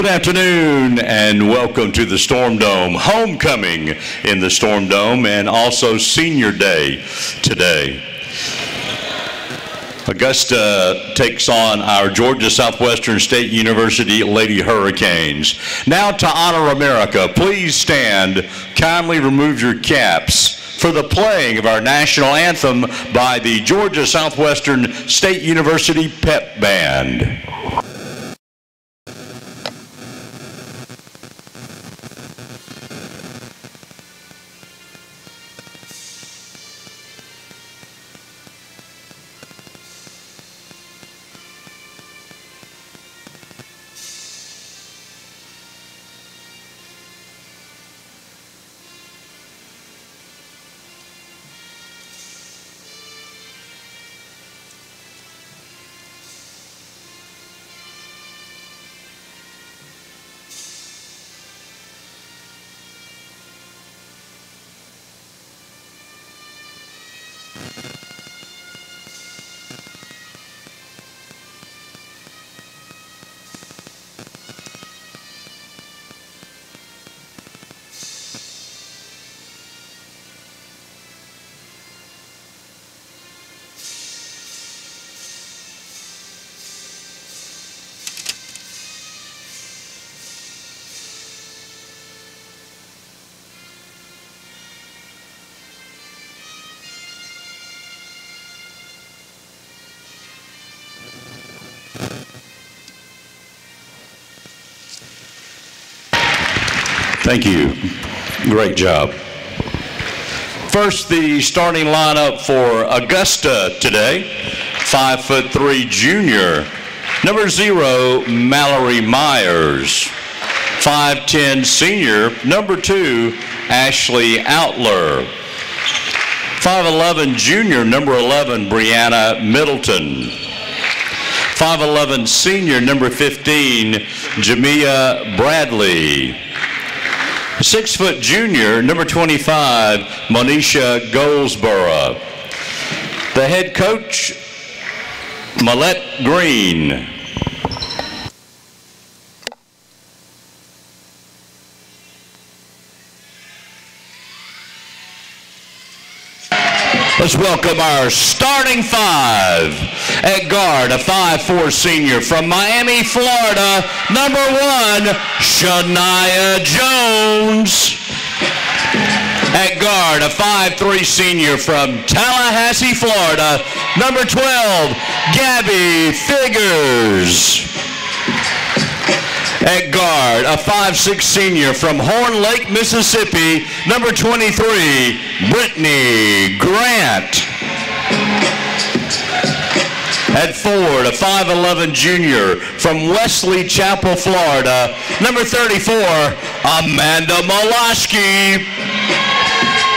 Good afternoon and welcome to the Storm Dome. Homecoming in the Storm Dome and also Senior Day today. Augusta takes on our Georgia Southwestern State University Lady Hurricanes. Now to honor America, please stand, kindly remove your caps for the playing of our national anthem by the Georgia Southwestern State University Pep Band. Thank you. Great job. First, the starting lineup for Augusta today. 5'3" junior, number 0, Mallory Myers. 5'10" senior, number 2, Ashley Outler. 5'11" junior, number 11, Brianna Middleton. 5'11" senior, number 15, Jamia Bradley. 6 foot junior, number 25, Monisha Goldsboro. The head coach, Millette Green. Let's welcome our starting 5. At guard, a 5'4" senior from Miami, Florida, number 1, Shania Jones. At guard, a 5'3" senior from Tallahassee, Florida, number 12, Gabby Figures. At guard, a 5'6" senior from Horn Lake, Mississippi, number 23, Brittany Grant. At forward, a 5'11" junior from Wesley Chapel, Florida, number 34, Amanda Moloski.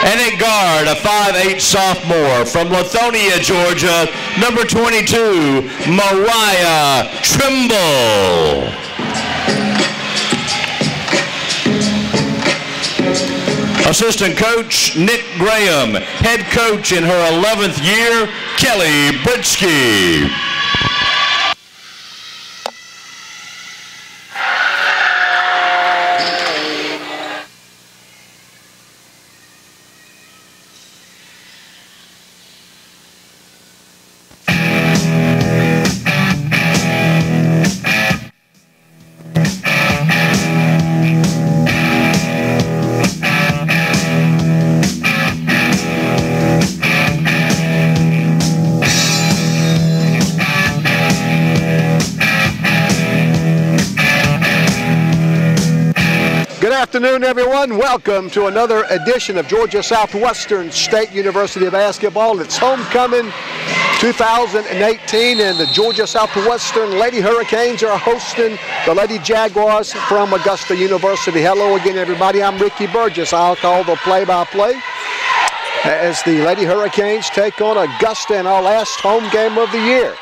And at guard, a 5'8" sophomore from Lithonia, Georgia, number 22, Mariah Trimble. Assistant coach, Nick Graham. Head coach in her 11th year, Kelly Britsky. Good afternoon, everyone. Welcome to another edition of Georgia Southwestern State University basketball. It's homecoming 2018, and the Georgia Southwestern Lady Hurricanes are hosting the Lady Jaguars from Augusta University. Hello again, everybody. I'm Ricky Burgess. I'll call the play-by-play as the Lady Hurricanes take on Augusta in our last home game of the year.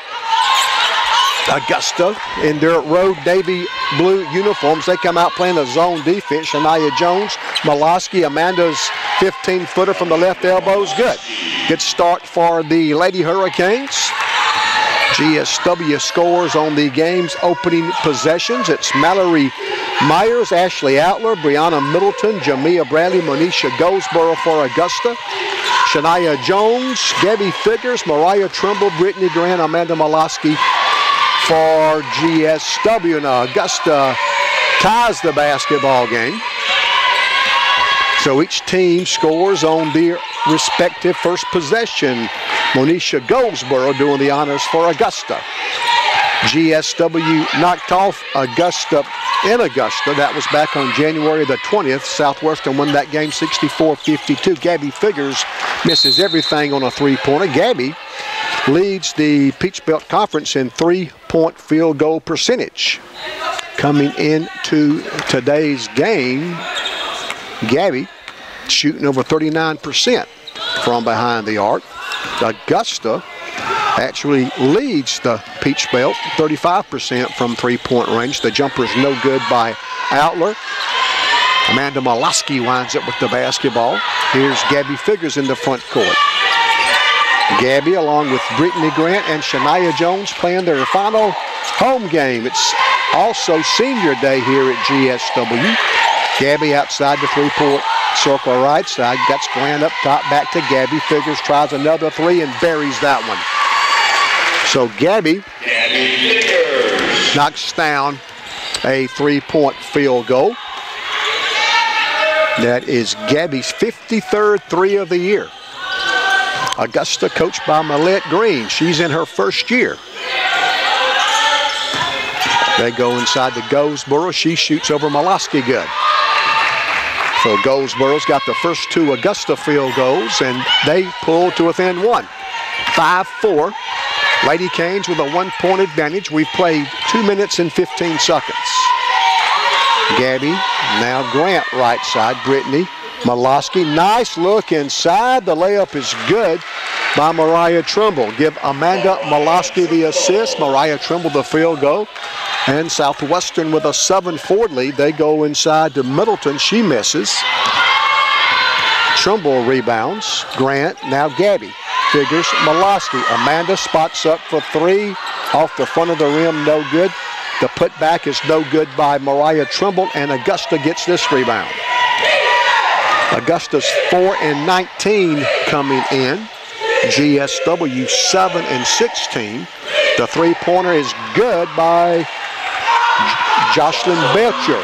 Augusta in their road navy blue uniforms. They come out playing a zone defense. Shania Jones, Moloski, Amanda's 15-footer from the left elbow is good. Good start for the Lady Hurricanes. GSW scores on the game's opening possessions. It's Mallory Myers, Ashley Outler, Brianna Middleton, Jamia Bradley, Monisha Goldsboro for Augusta. Shania Jones, Gabby Figures, Mariah Trimble, Brittany Grant, Amanda Molosky for GSW. Now Augusta ties the basketball game. So each team scores on their respective first possession. Monisha Goldsboro doing the honors for Augusta. GSW knocked off Augusta in Augusta. That was back on January the 20th. Southwestern won that game 64-52. Gabby Figures misses everything on a three-pointer. Gabby leads the Peach Belt Conference in three-point field goal percentage. Coming into today's game, Gabby shooting over 39% from behind the arc. Augusta actually leads the Peach Belt 35% from three-point range. The jumper is no good by Outler. Amanda Molosky winds up with the basketball. Here's Gabby Figures in the front court. Gabby, along with Brittany Grant and Shania Jones, playing their final home game. It's also senior day here at GSW. Gabby outside the three-point circle right side. Gets Grant up top, back to Gabby. Figures tries another three and buries that one. So Gabby knocks down a three-point field goal. That is Gabby's 53rd three of the year. Augusta, coached by Millette Green. She's in her first year. They go inside to Goldsboro. She shoots over Molosky good. So Goldsboro's got the first two Augusta field goals, and they pull to within one. 5-4. Lady Canes with a one-point advantage. We've played 2 minutes and 15 seconds. Gabby, now Grant right side. Brittany, Molosky, nice look inside. The layup is good by Mariah Trimble. Give Amanda Molosky the assist. Mariah Trimble the field goal. And Southwestern with a 7-4 lead. They go inside to Middleton. She misses. Trimble rebounds. Grant, now Gabby. Figures, Molosky. Amanda spots up for three. Off the front of the rim, no good. The putback is no good by Mariah Trimble, and Augusta gets this rebound. Augusta's 4-19 coming in. GSW 7-16. The three-pointer is good by Jocelyn Belcher.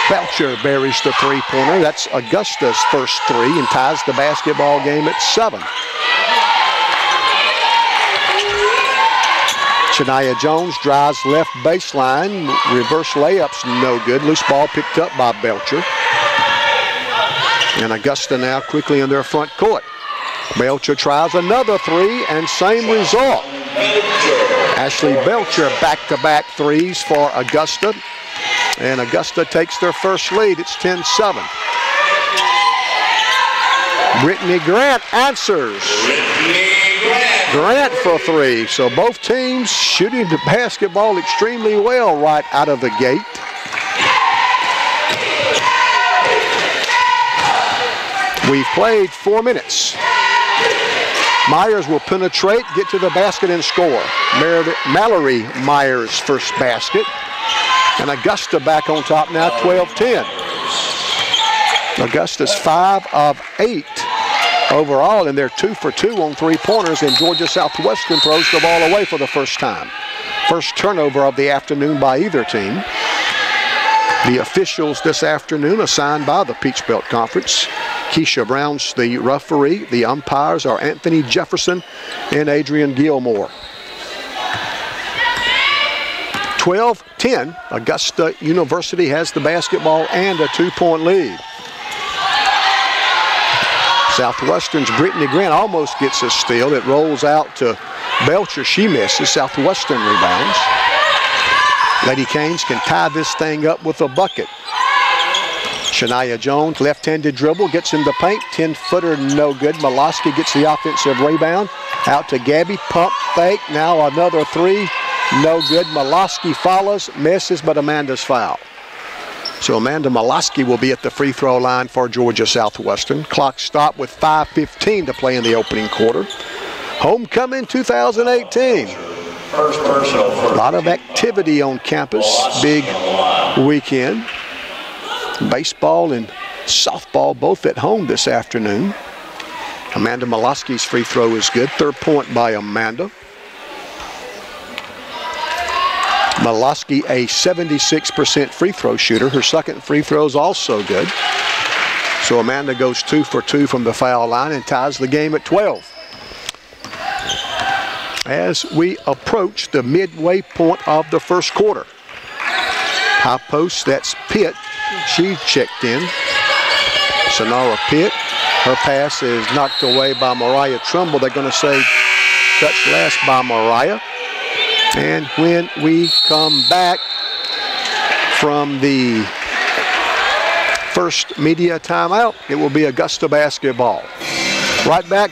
Belcher buries the three-pointer. That's Augusta's first three and ties the basketball game at 7. Shania Jones drives left baseline. Reverse layups no good. Loose ball picked up by Belcher. And Augusta now quickly in their front court. Belcher tries another three and same result. Ashley Belcher back-to-back threes for Augusta. And Augusta takes their first lead. It's 10-7. Brittany Grant answers. Grant for three. So both teams shooting the basketball extremely well right out of the gate. We've played 4 minutes. Myers will penetrate, get to the basket, and score. Mallory Myers' first basket. And Augusta back on top now, 12-10. Augusta's 5 of 8 overall, and they're 2 for 2 on three-pointers, and Georgia Southwestern throws the ball away for the first time. First turnover of the afternoon by either team. The officials this afternoon assigned by the Peach Belt Conference. Keisha Brown's the referee. The umpires are Anthony Jefferson and Adrian Gilmore. 12-10. Augusta University has the basketball and a 2-point lead. Southwestern's Brittany Grant almost gets a steal. It rolls out to Belcher. She misses. Southwestern rebounds. Lady Canes can tie this thing up with a bucket. Shania Jones, left-handed dribble, gets in the paint. 10-footer, no good. Molosky gets the offensive rebound. Out to Gabby, pump fake. Now another three, no good. Molosky follows, misses, but Amanda's foul. So Amanda Molosky will be at the free throw line for Georgia Southwestern. Clock stopped with 5:15 to play in the opening quarter. Homecoming 2018. A lot of activity on campus. Big weekend. Baseball and softball both at home this afternoon. Amanda Miloski's free throw is good. 3rd point by Amanda. Miloski, a 76% free throw shooter. Her 2nd free throw is also good. So Amanda goes 2 for 2 from the foul line and ties the game at 12. As we approach the midway point of the first quarter. High post, that's Pitt. She checked in. Sonora Pitt. Her pass is knocked away by Mariah Trumbull. They're going to say touch last by Mariah. And when we come back from the first media timeout, it will be Augusta basketball. Right back.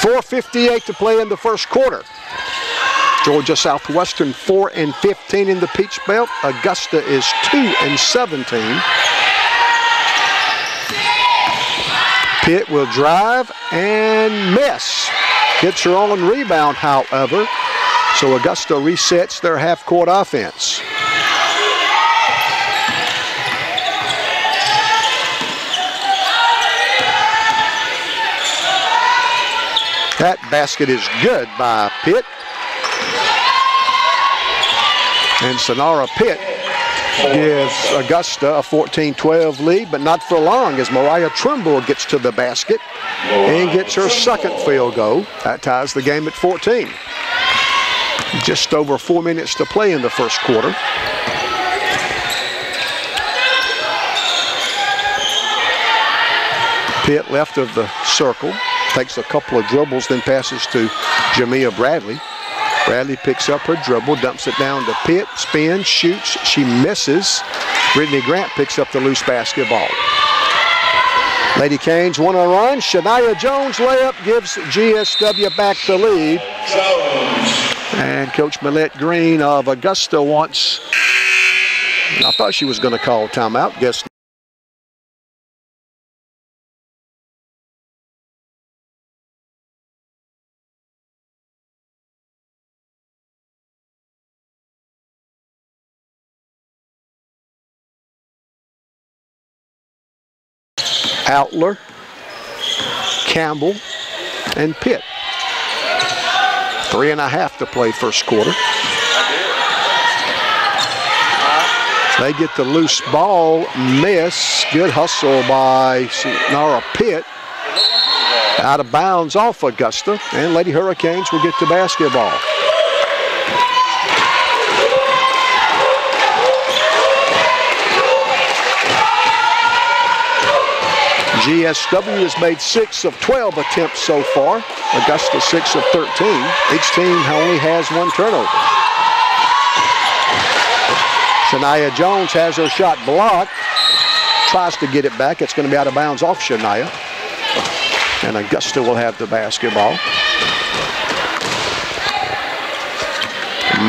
.458 to play in the first quarter. Georgia Southwestern 4-15 in the Peach Belt. Augusta is 2-17. Pitt will drive and miss. Gets her own rebound, however. So Augusta resets their half-court offense. That basket is good by Pitt. And Sonora Pitt gives Augusta a 14-12 lead, but not for long as Mariah Trumbull gets to the basket and gets her 2nd field goal. That ties the game at 14. Just over 4 minutes to play in the first quarter. Pitt left of the circle. Takes a couple of dribbles, then passes to Jamia Bradley. Bradley picks up her dribble, dumps it down to Pitt, spins, shoots, she misses. Brittany Grant picks up the loose basketball. Lady Canes want to run. Shania Jones layup gives GSW back the lead. And Coach Millette Green of Augusta wants, I thought she was going to call timeout, guess. Outler, Campbell, and Pitt. 3.5 to play first quarter. They get the loose ball, miss. Good hustle by Sonora Pitt. Out of bounds off Augusta, and Lady Hurricanes will get the basketball. GSW has made 6 of 12 attempts so far. Augusta 6 of 13. Each team only has 1 turnover. Shania Jones has her shot blocked. Tries to get it back. It's going to be out of bounds off Shania. And Augusta will have the basketball.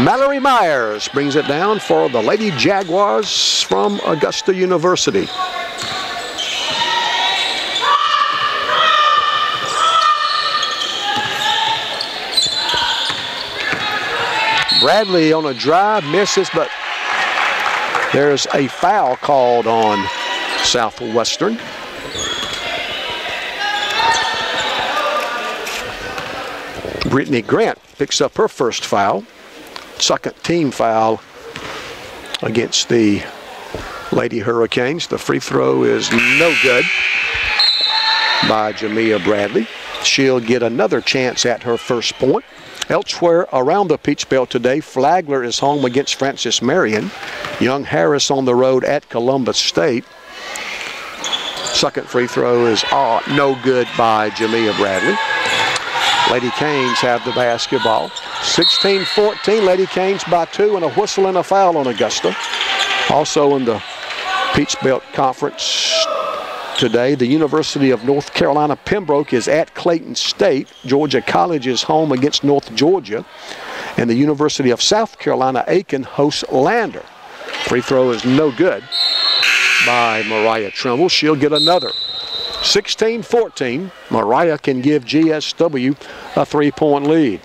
Mallory Myers brings it down for the Lady Jaguars from Augusta University. Bradley on a drive, misses, but There's a foul called on Southwestern. Brittany Grant picks up her first foul. Second team foul against the Lady Hurricanes. The free throw is no good by Jamia Bradley. She'll get another chance at her first point. Elsewhere around the Peach Belt today, Flagler is home against Francis Marion. Young Harris on the road at Columbus State. Second free throw is no good by Jamia Bradley. Lady Canes have the basketball. 16-14, Lady Canes by 2, and a whistle and a foul on Augusta. Also in the Peach Belt Conference today, the University of North Carolina Pembroke is at Clayton State. Georgia College is home against North Georgia. And the University of South Carolina Aiken hosts Lander. Free throw is no good by Mariah Trimble. She'll get another. 16-14, Mariah can give GSW a 3-point lead.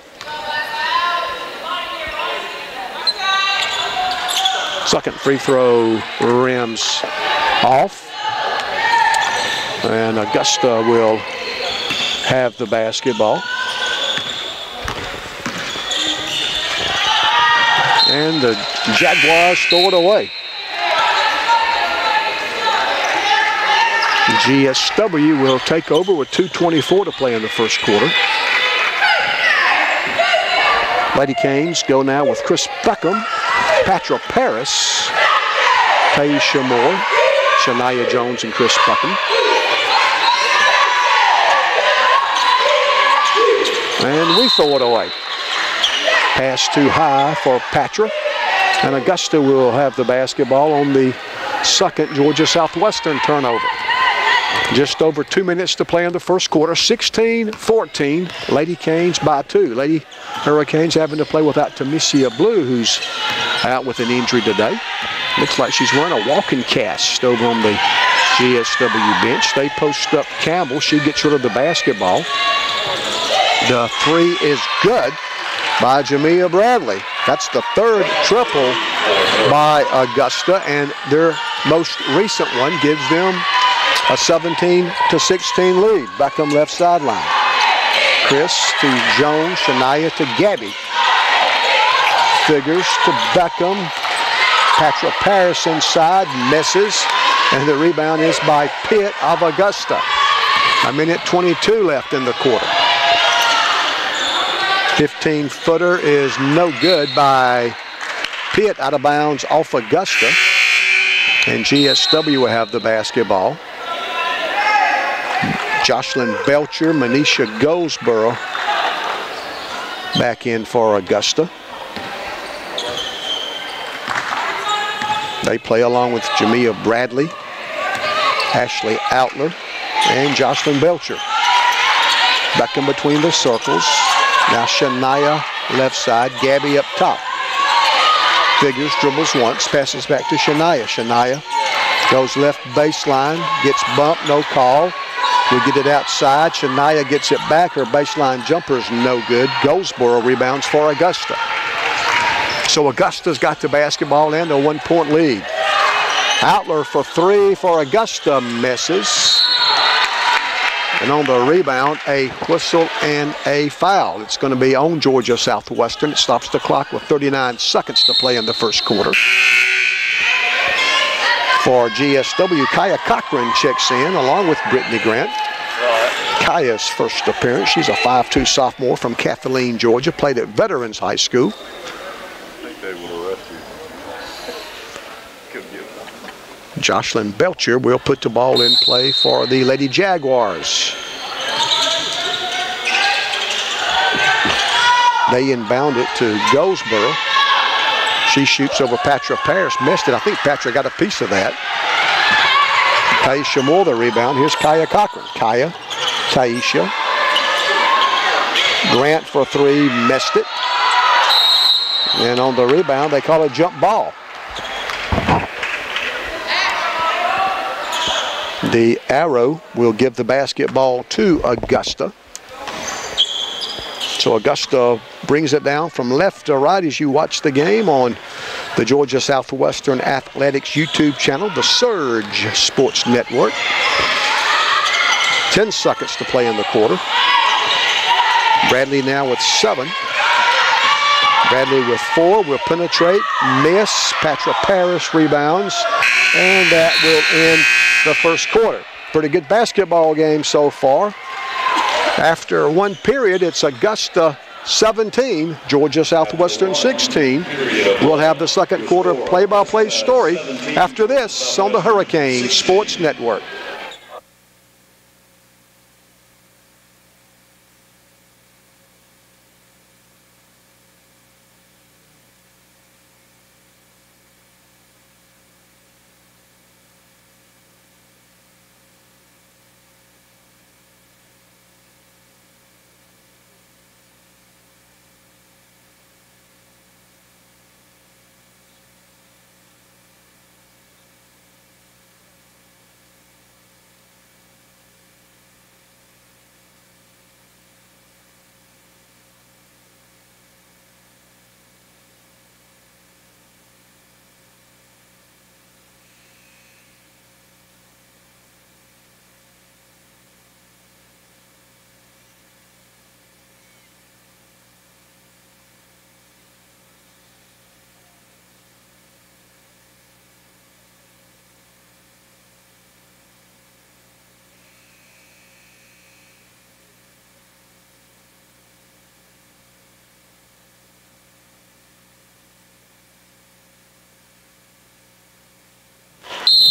Second free throw rims off. And Augusta will have the basketball. And the Jaguars throw it away. GSW will take over with 2:24 to play in the first quarter. Lady Canes go now with Chris Beckham, Patra Paris, Taisha Moore, Shania Jones, and Chris Beckham. And we throw it away. Pass too high for Patra. And Augusta will have the basketball on the second Georgia Southwestern turnover. Just over 2 minutes to play in the first quarter. 16-14, Lady Canes by 2. Lady Hurricanes having to play without Tamesia Blue, who's out with an injury today. Looks like she's wearing a walking cast over on the GSW bench. They post up Campbell. She gets rid of the basketball. The three is good by Jamia Bradley. That's the third triple by Augusta, and their most recent one gives them a 17-16 lead. Beckham left sideline. Chris to Jones, Shania to Gabby. Figures to Beckham. Patra Paris inside, misses, and the rebound is by Pitt of Augusta. 1:22 left in the quarter. 15-footer is no good by Pitt, out of bounds off Augusta. And GSW will have the basketball. Jocelyn Belcher, Manisha Goldsboro back in for Augusta. They play along with Jamia Bradley, Ashley Outler, and Jocelyn Belcher. Beckham between the circles. Now Shania left side, Gabby up top. Figures, dribbles once, passes back to Shania. Shania goes left baseline, gets bumped, no call. We get it outside. Shania gets it back. Her baseline jumper is no good. Goldsboro rebounds for Augusta. So Augusta's got the basketball and a 1-point lead. Outler for three for Augusta, misses. And on the rebound, a whistle and a foul. It's going to be on Georgia Southwestern. It stops the clock with 39 seconds to play in the first quarter. For GSW, Kaya Cochran checks in along with Brittany Grant. Kaya's first appearance. She's a 5'2" sophomore from Kathleen, Georgia. Played at Veterans High School. I think they will arrest you. Jocelyn Belcher will put the ball in play for the Lady Jaguars. They inbound it to Goldsboro. She shoots over Patra Paris, missed it. I think Patra got a piece of that. Taisha Moore the rebound. Here's Kaya Cochran. Kaya, Taisha. Grant for three, missed it. And on the rebound, they call it jump ball. The arrow will give the basketball to Augusta. So Augusta brings it down from left to right as you watch the game on the Georgia Southwestern Athletics YouTube channel, the Surge Sports Network. 10 seconds to play in the quarter. Bradley now with 7. Bradley with 4 will penetrate, miss. Patra Parrish rebounds, and that will end the first quarter. Pretty good basketball game so far. After one period, it's Augusta 17, Georgia Southwestern 16. We'll have the second quarter play-by-play story after this on the Hurricane Sports Network.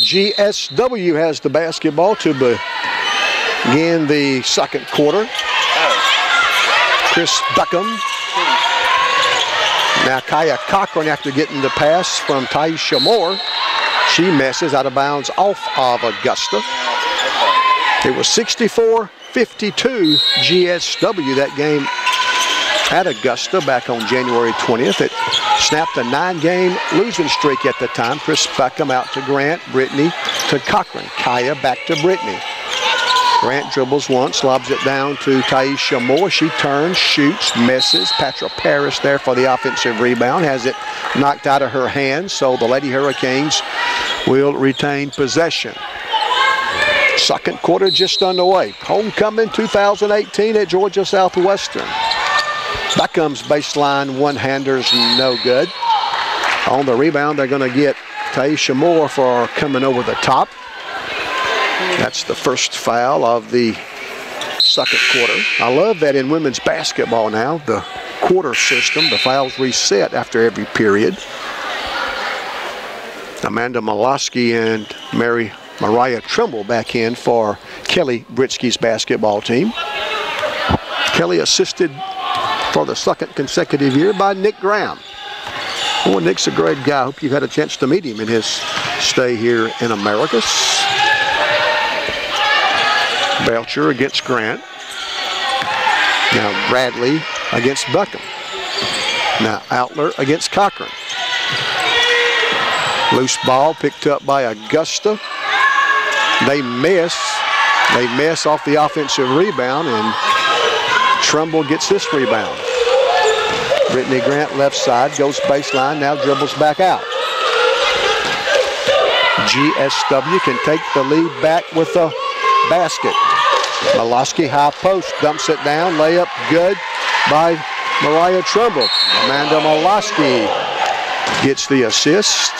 GSW has the basketball to begin the second quarter. Chris Beckham. Now Kaya Cochran, after getting the pass from Taisha Moore, she messes out of bounds off of Augusta. It was 64-52 GSW that game at Augusta back on January 20th. It snapped a 9-game losing streak at the time. Chris Beckham out to Grant, Brittany to Cochran, Kaya back to Brittany. Grant dribbles once, lobs it down to Taisha Moore. She turns, shoots, misses. Patra Parrish there for the offensive rebound, has it knocked out of her hands, so the Lady Hurricanes will retain possession. Second quarter just underway. Homecoming 2018 at Georgia Southwestern. Beckham's baseline one-hander's no good. On the rebound, they're going to get Taisha Moore for coming over the top. That's the first foul of the second quarter. I love that in women's basketball now, the quarter system, the fouls reset after every period. Amanda Molosky and Mariah Trimble back in for Kelly Britsky's basketball team. Kelly assisted for the second consecutive year by Nick Graham. Well, Nick's a great guy. I hope you've had a chance to meet him in his stay here in Americus. Belcher against Grant. Now Bradley against Buckham. Now Outler against Cochran. Loose ball picked up by Augusta. They miss off the offensive rebound, and Trumbull gets this rebound. Brittany Grant left side, goes baseline, now dribbles back out. GSW can take the lead back with a basket. Molosky high post, dumps it down, layup good by Mariah Trumbull. Amanda Molosky gets the assist.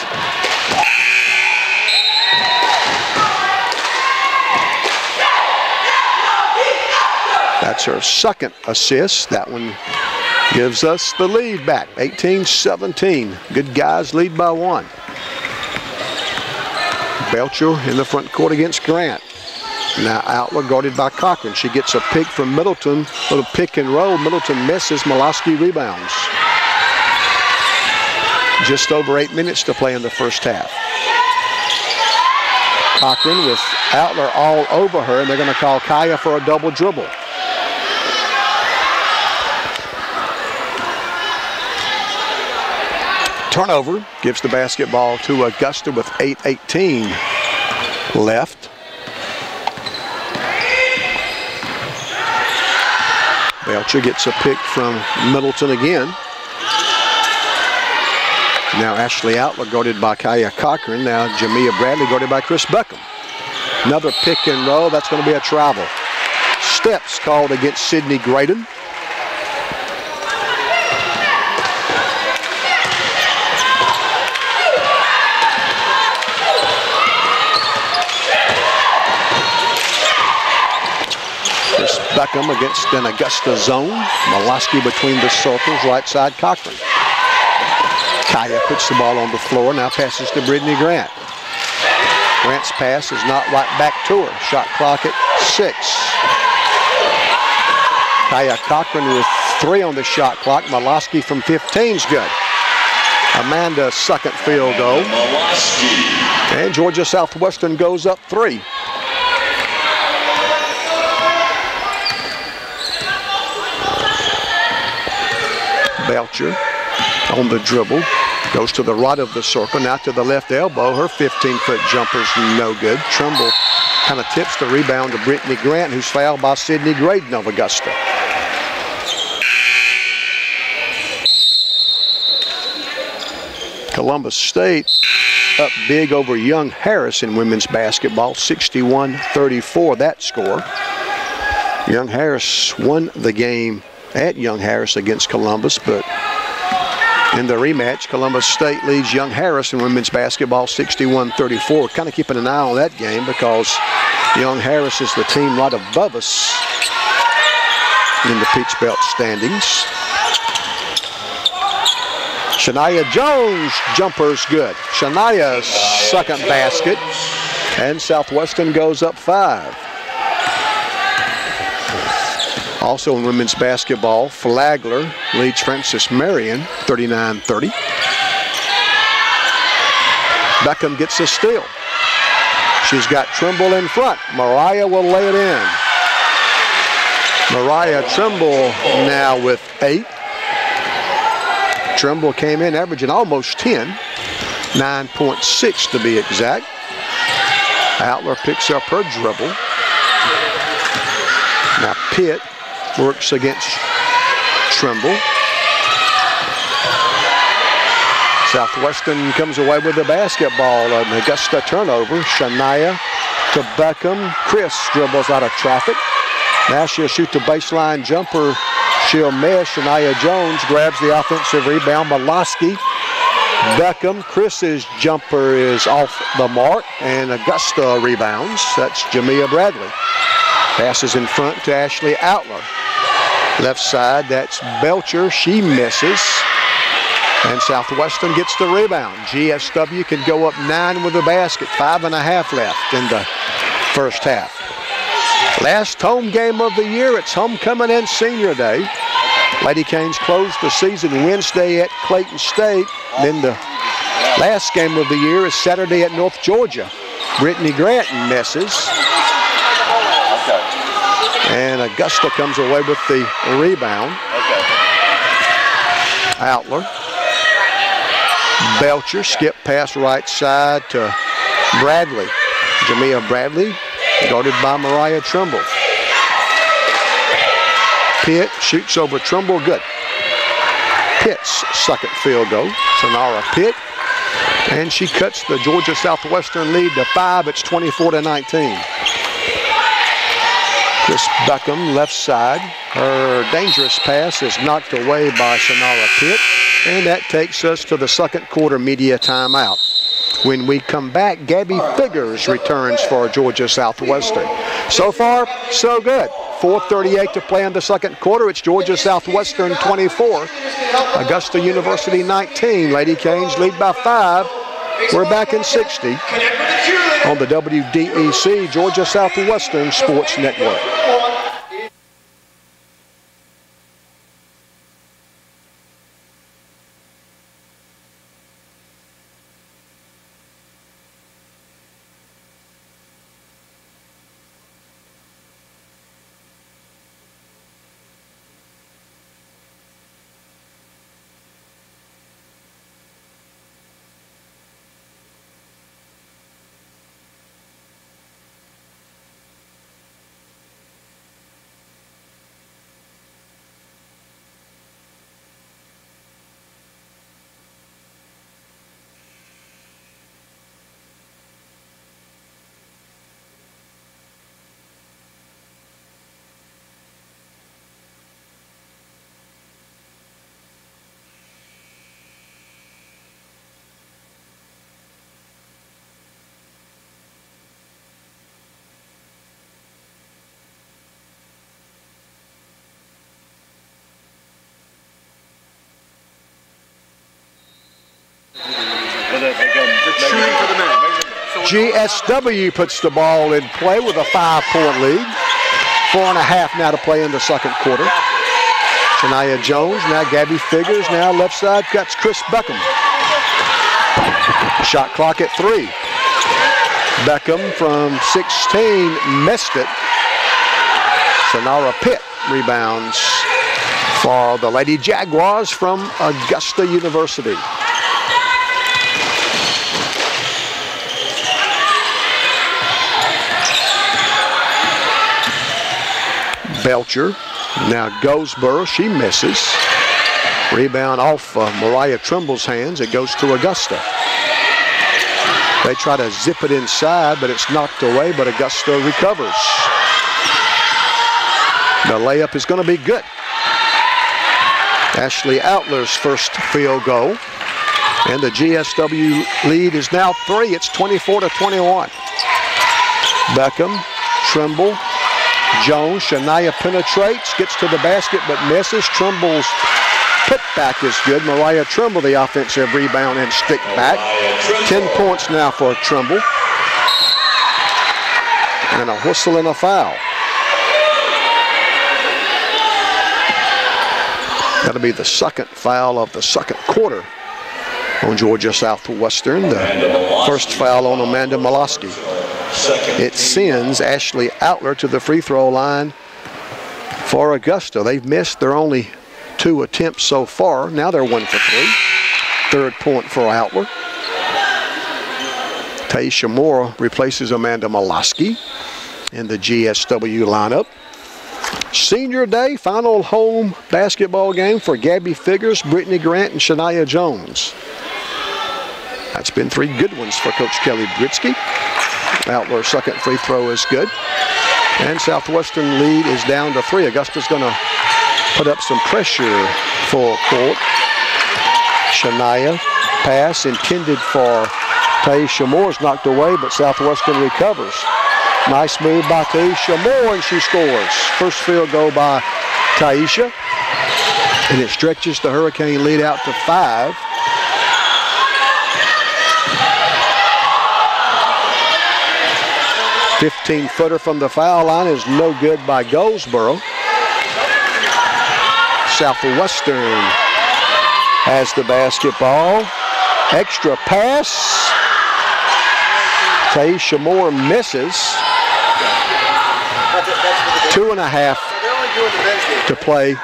That's her second assist. That one gives us the lead back, 18-17. Good guys lead by 1. Belcher in the front court against Grant. Now Outler guarded by Cochran. She gets a pick from Middleton, little pick and roll. Middleton misses, Molosky rebounds. Just over 8 minutes to play in the first half. Cochran with Outler all over her, and they're going to call Kaya for a double dribble. Turnover gives the basketball to Augusta with 8:18 left. Belcher gets a pick from Middleton again. Now Ashley Outler guarded by Kaya Cochran. Now Jamia Bradley guarded by Chris Beckham. Another pick and roll. That's going to be a travel. Steps called against Sydney Graydon. Chris Beckham against an Augusta zone. Molosky between the circles, right side Cochran. Kaya puts the ball on the floor, now passes to Brittany Grant. Grant's pass is not right back to her. Shot clock at 6. Kaya Cochran with 3 on the shot clock. Molosky from 15's good. Amanda's second field goal. And Georgia Southwestern goes up 3. Belcher on the dribble. Goes to the right of the circle, now to the left elbow. Her 15-foot jumper's no good. Trimble kind of tips the rebound to Brittany Grant, who's fouled by Sydney Graydon of Augusta. Columbus State up big over Young Harris in women's basketball, 61-34 that score. Young Harris won the game at Young Harris against Columbus, but in the rematch, Columbus State leads Young Harris in women's basketball 61-34. Kind of keeping an eye on that game because Young Harris is the team right above us in the Peach Belt standings. Shania Jones, jumper's good. Shania's second basket, and Southwestern goes up 5. Also in women's basketball, Flagler leads Francis Marion 39-30. Beckham gets a steal. She's got Trimble in front. Mariah will lay it in. Mariah Trimble now with 8. Trimble came in averaging almost 10, 9.6 to be exact. Outler picks up her dribble. Now Pitt works against Trimble. Southwestern comes away with the basketball. An Augusta turnover. Shania to Beckham. Chris dribbles out of traffic. Now she'll shoot the baseline jumper. She'll miss. Shania Jones grabs the offensive rebound. Molosky. Beckham. Chris's jumper is off the mark, and Augusta rebounds. That's Jamia Bradley. Passes in front to Ashley Outler. Left side, that's Belcher. She misses. And Southwestern gets the rebound. GSW can go up 9 with the basket. 5.5 left in the first half. Last home game of the year. It's homecoming and senior day. Lady Canes closed the season Wednesday at Clayton State. Then the last game of the year is Saturday at North Georgia. Brittany Grant misses. And Augusta comes away with the rebound. Outler. Belcher, skip pass right side to Bradley. Jamia Bradley, guarded by Mariah Trimble. Pitt shoots over Trimble, good. Pitt's second field goal, Sonara Pitt. And she cuts the Georgia Southwestern lead to 5. It's 24-19. Chris Beckham, left side. Her dangerous pass is knocked away by Sonara Pitt. And that takes us to the second quarter media timeout. When we come back, Gabby Figures returns for Georgia Southwestern. So far, so good. 4:38 to play in the second quarter. It's Georgia Southwestern 24, Augusta University 19. Lady Canes lead by 5. We're back in 60 on the WDEC Georgia Southwestern Sports Network. Shooting for the minute. GSW puts the ball in play with a 5-point lead. 4.5 now to play in the second quarter. Shania Jones, now Gabby Figures, now left side cuts Chris Beckham. Shot clock at 3. Beckham from 16 missed it. Sonara Pitt rebounds for the Lady Jaguars from Augusta University. Belcher, now Goldsboro, she misses. Rebound off Mariah Trimble's hands, it goes to Augusta. They try to zip it inside, but it's knocked away, but Augusta recovers. The layup is going to be good. Ashley Outler's first field goal. And the GSW lead is now 3. It's 24-21. Beckham, Trimble, Jones, Shania penetrates, gets to the basket but misses. Trimble's putback is good. Mariah Trimble, the offensive rebound and stick back. 10 points now for Trimble. And a whistle and a foul. That'll be the second foul of the second quarter on Georgia Southwestern. The first foul on Amanda Molosky. It sends Ashley Outler to the free throw line for Augusta. They've missed their only 2 attempts so far. Now they're 1 for 3. Third point for Outler. Taisha Moore replaces Amanda Molosky in the GSW lineup. Senior day, final home basketball game for Gabby Figures, Brittany Grant, and Shania Jones. That's been 3 good ones for Coach Kelly Britsky. Outler's second free throw is good. And Southwestern lead is down to 3. Augusta's going to put up some pressure full court. Shania pass intended for Taisha Moore is knocked away, but Southwestern recovers. Nice move by Taisha Moore, and she scores. First field goal by Taisha. And it stretches the Hurricane lead out to 5. "15-footer from the foul line is no good by Goldsboro. Southwestern has the basketball. Extra pass. Taisha Moore misses. 2.5 to play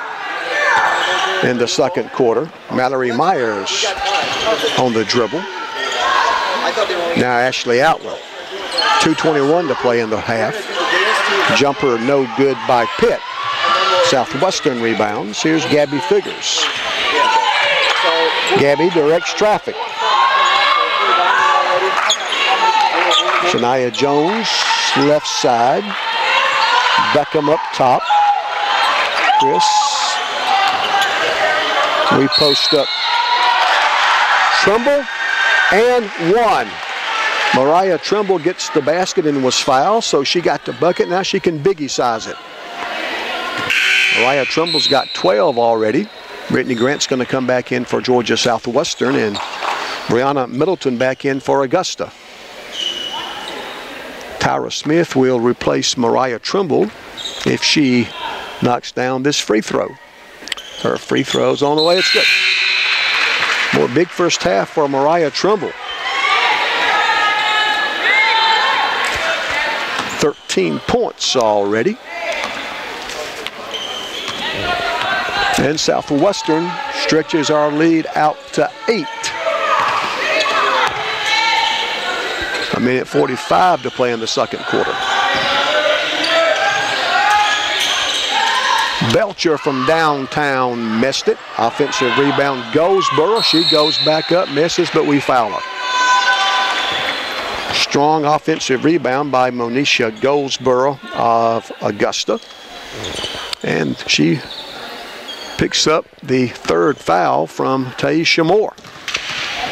in the second quarter. Mallory Myers on the dribble. Now Ashley Outler. 2:21 to play in the half. Jumper no good by Pitt. Southwestern rebounds. Here's Gabby Figures. Gabby directs traffic. Shania Jones, left side. Beckham up top. Chris. We post up Trimble and 1. Mariah Trimble gets the basket and was fouled, so she got the bucket. Now she can biggie size it. Mariah Trimble's got 12 already. Brittany Grant's going to come back in for Georgia Southwestern, and Brianna Middleton back in for Augusta. Tyra Smith will replace Mariah Trimble if she knocks down this free throw. Her free throw's on the way. It's good. More big first half for Mariah Trimble. 13 points already. And Southwestern stretches our lead out to 8. 1:45 to play in the second quarter. Belcher from downtown missed it. Offensive rebound Goldsboro. She goes back up, misses, but we foul her. Strong offensive rebound by Monisha Goldsboro of Augusta. And she picks up the third foul from Taisha Moore.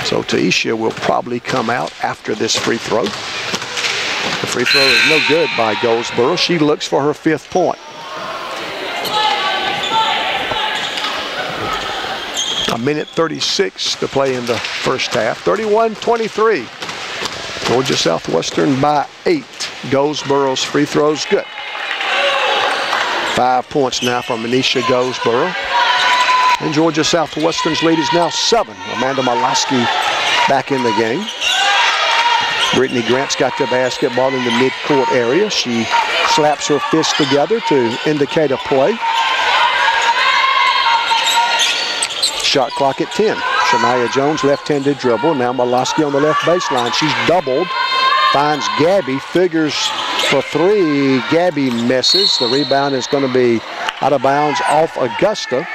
So Taisha will probably come out after this free throw. The free throw is no good by Goldsboro. She looks for her 5th point. A minute 36 to play in the first half. 31-23. Georgia Southwestern by 8. Goldsboro's free throw's good. 5 points now for Manisha Goldsboro. And Georgia Southwestern's lead is now 7. Amanda Molosky back in the game. Brittany Grant's got the basketball in the mid-court area. She slaps her fists together to indicate a play. Shot clock at 10. Shania Jones, left-handed dribble. Now Molosky on the left baseline. She's doubled. Finds Gabby. Figures for 3. Gabby misses. The rebound is going to be out of bounds off Augusta.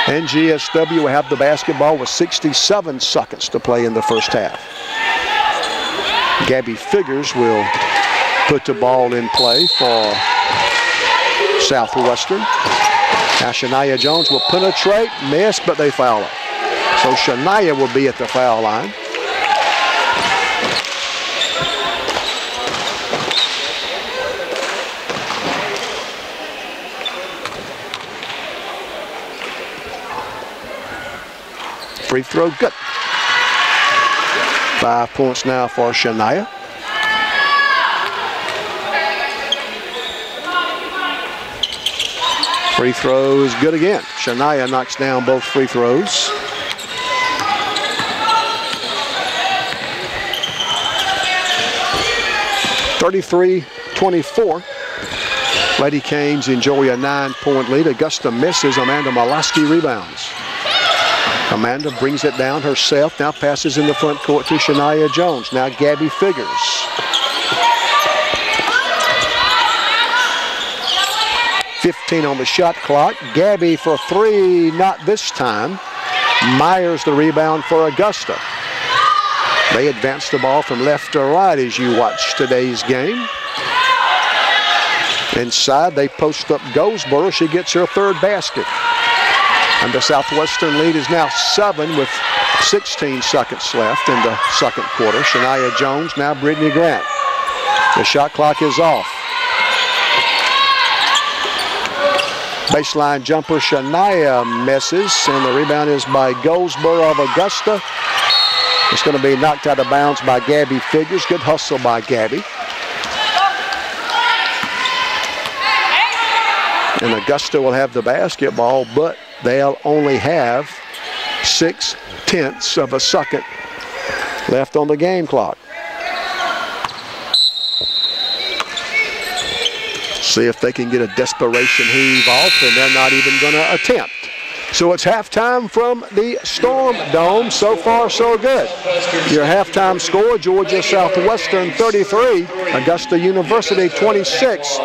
And GSW will have the basketball with 67 seconds to play in the first half. Gabby Figures will put the ball in play for Southwestern. Now Shania Jones will penetrate, miss, but they foul her. So Shania will be at the foul line. Free throw good. 5 points now for Shania. Free throw is good again. Shania knocks down both free throws. (33-24). Lady Canes enjoy a 9-point lead. Augusta misses. Amanda Molosky rebounds. Amanda brings it down herself. Now passes in the front court to Shania Jones. Now Gabby Figures. .15 on the shot clock. Gabby for 3, not this time. Myers the rebound for Augusta. They advance the ball from left to right as you watch today's game. Inside, they post up Goldsboro. She gets her 3rd basket. And the Southwestern lead is now 7 with 16 seconds left in the second quarter. Shania Jones, now Brittany Grant. The shot clock is off. Baseline jumper, Shania misses, and the rebound is by Goldsboro of Augusta. It's going to be knocked out of bounds by Gabby Figures. Good hustle by Gabby. And Augusta will have the basketball, but they'll only have 0.6 of a second left on the game clock. See if they can get a desperation heave off, and they're not even going to attempt. So it's halftime from the Storm Dome. So far, so good. Your halftime score, Georgia Southwestern 33, Augusta University 26.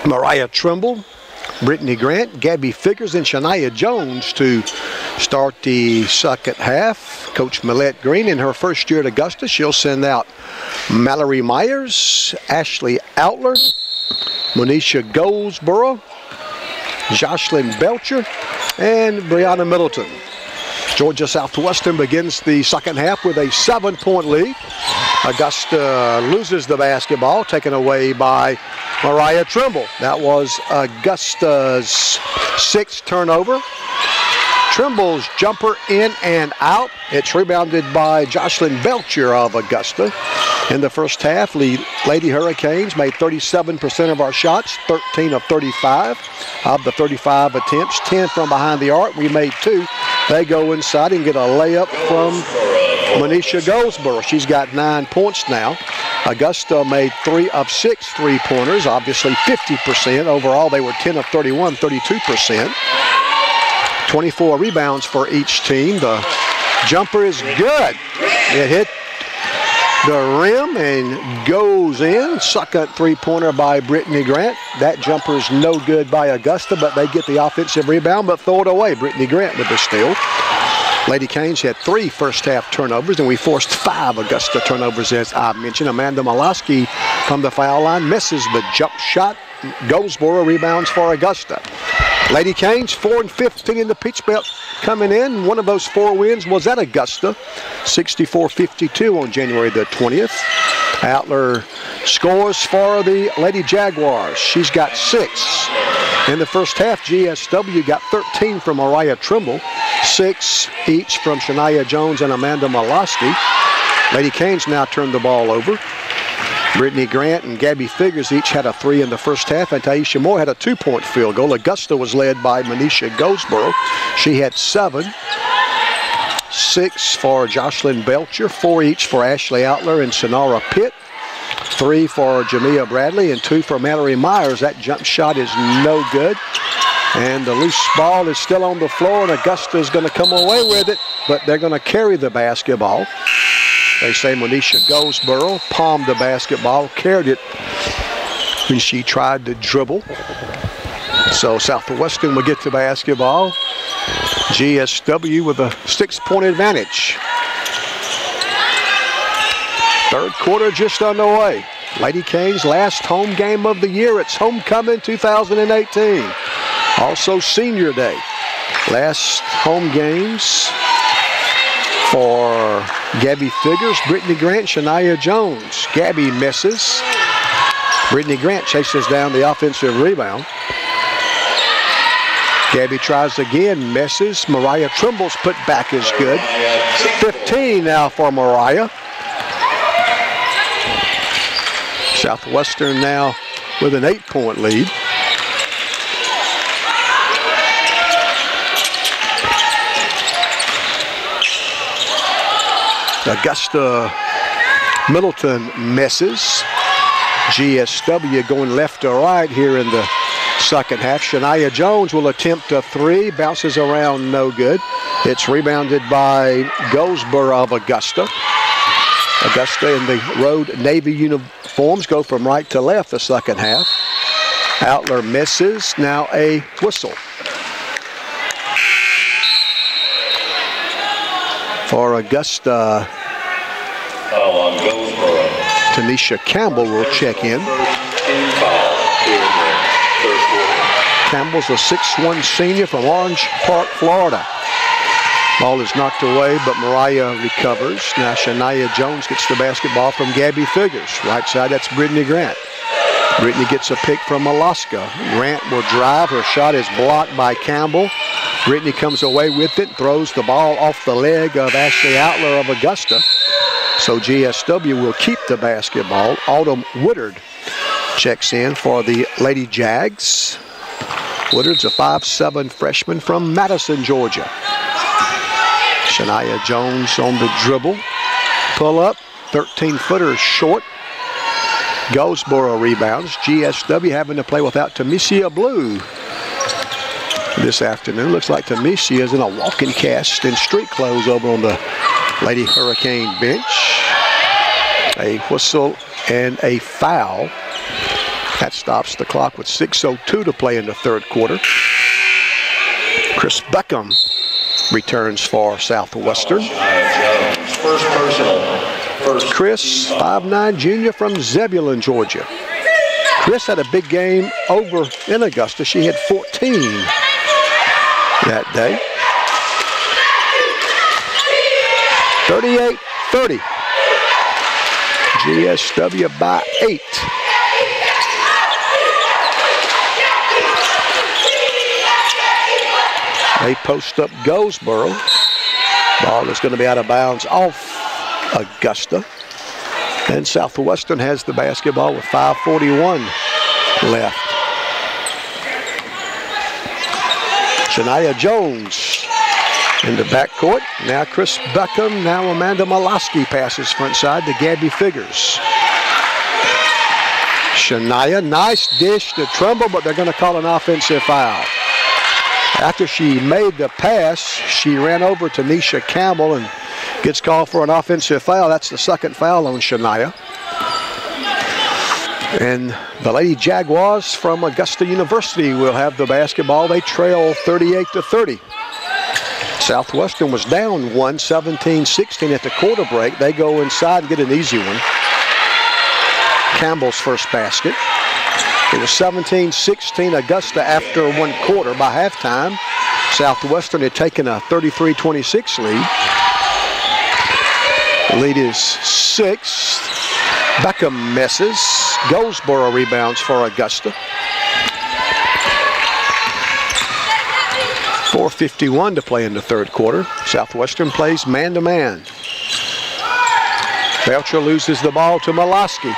Mariah Trimble, Brittany Grant, Gabby Figures, and Shania Jones to start the second half. Coach Millette Green, in her first year at Augusta, she'll send out Mallory Myers, Ashley Outler, Monisha Goldsboro, Jocelyn Belcher, and Brianna Middleton. Georgia Southwestern begins the second half with a 7-point lead. Augusta loses the basketball, taken away by Mariah Trimble. That was Augusta's 6th turnover. Trimble's jumper in and out. It's rebounded by Jocelyn Belcher of Augusta. In the first half, Lady Hurricanes made 37% of our shots, 13 of 35. Of the 35 attempts, 10 from behind the arc. We made 2. They go inside and get a layup from Monisha Goldsboro. She's got 9 points now. Augusta made 3 of 6 3-pointers, obviously 50%. Overall, they were 10 of 31, 32%. 24 rebounds for each team. The jumper is good. It hit the rim and goes in. Second 3-pointer by Brittany Grant. That jumper is no good by Augusta, but they get the offensive rebound, but throw it away. Brittany Grant with the steal. Lady Canes had 3 first-half turnovers, and we forced 5 Augusta turnovers, as I mentioned. Amanda Molosky from the foul line misses the jump shot. Goldsboro rebounds for Augusta. Lady Canes 4-15 in the Peach Belt coming in. One of those 4 wins was at Augusta, 64-52 on January the 20th. Outler scores for the Lady Jaguars. She's got 6. In the first half, GSW got 13 from Mariah Trimble, 6 each from Shania Jones and Amanda Molosky. Lady Canes now turned the ball over. Brittany Grant and Gabby Figures each had a 3 in the first half, and Taisha Moore had a 2-point field goal. Augusta was led by Monisha Goldsboro. She had 7. 6 for Jocelyn Belcher, 4 each for Ashley Outler and Sonara Pitt. 3 for Jamia Bradley and 2 for Mallory Myers. That jump shot is no good. And the loose ball is still on the floor, and Augusta is going to come away with it, but they're going to carry the basketball. They say Monisha Goldsboro palmed the basketball, carried it when she tried to dribble. So Southwestern will get the basketball. GSW with a 6-point advantage. Third quarter just underway. Lady Canes' last home game of the year. It's homecoming 2018. Also Senior Day. Last home games for Gabby Figures, Brittany Grant, Shania Jones. Gabby misses. Brittany Grant chases down the offensive rebound. Gabby tries again, misses. Mariah Trimble's put back is good. 15 now for Mariah. Southwestern now with an 8-point lead. Augusta Middleton misses. GSW going left to right here in the second half. Shania Jones will attempt a 3, bounces around, no good. It's rebounded by Goldsboro of Augusta. Augusta in the road Navy uniforms go from right to left the second half. Outler misses, now a whistle. For Augusta, Tanisha Campbell will check in. Campbell's a 6'1" senior from Orange Park, Florida. Ball is knocked away, but Mariah recovers. Now Shania Jones gets the basketball from Gabby Figures. Right side, that's Brittany Grant. Brittany gets a pick from Alaska. Grant will drive. Her shot is blocked by Campbell. Brittany comes away with it, throws the ball off the leg of Ashley Outler of Augusta. So GSW will keep the basketball. Autumn Woodard checks in for the Lady Jags. Woodard's a 5'7" freshman from Madison, Georgia. Shania Jones on the dribble. Pull up, 13-footer short. Goldsboro rebounds. GSW having to play without Tamesia Blue this afternoon. Looks like Tamesia is in a walking cast in street clothes over on the Lady Hurricane bench. A whistle and a foul That stops the clock with 6:02 to play in the third quarter. Chris Beckham returns for Southwestern. First personal. Chris, 5'9" junior from Zebulon, Georgia. Chris had a big game over in Augusta. She had 14 that day. 38-30. GSW by 8. They post up Goldsboro. Ball is going to be out of bounds off Augusta. And Southwestern has the basketball with 5:41 left. Shania Jones in the backcourt. Now Chris Beckham, now Amanda Moloski passes front side to Gabby Figures. Shania, nice dish to Trumbull, but they're going to call an offensive foul. After she made the pass, she ran over to Nisha Campbell and gets called for an offensive foul. That's the second foul on Shania. And the Lady Jaguars from Augusta University will have the basketball. They trail 38-30. Southwestern was down 17-16 at the quarter break. They go inside and get an easy one. Campbell's first basket. It was 17-16 Augusta after one quarter. By halftime, Southwestern had taken a 33-26 lead. The lead is 6. Beckham misses. Goldsboro rebounds for Augusta. 4:51 to play in the third quarter. Southwestern plays man-to-man. Belcher loses the ball to Moloski.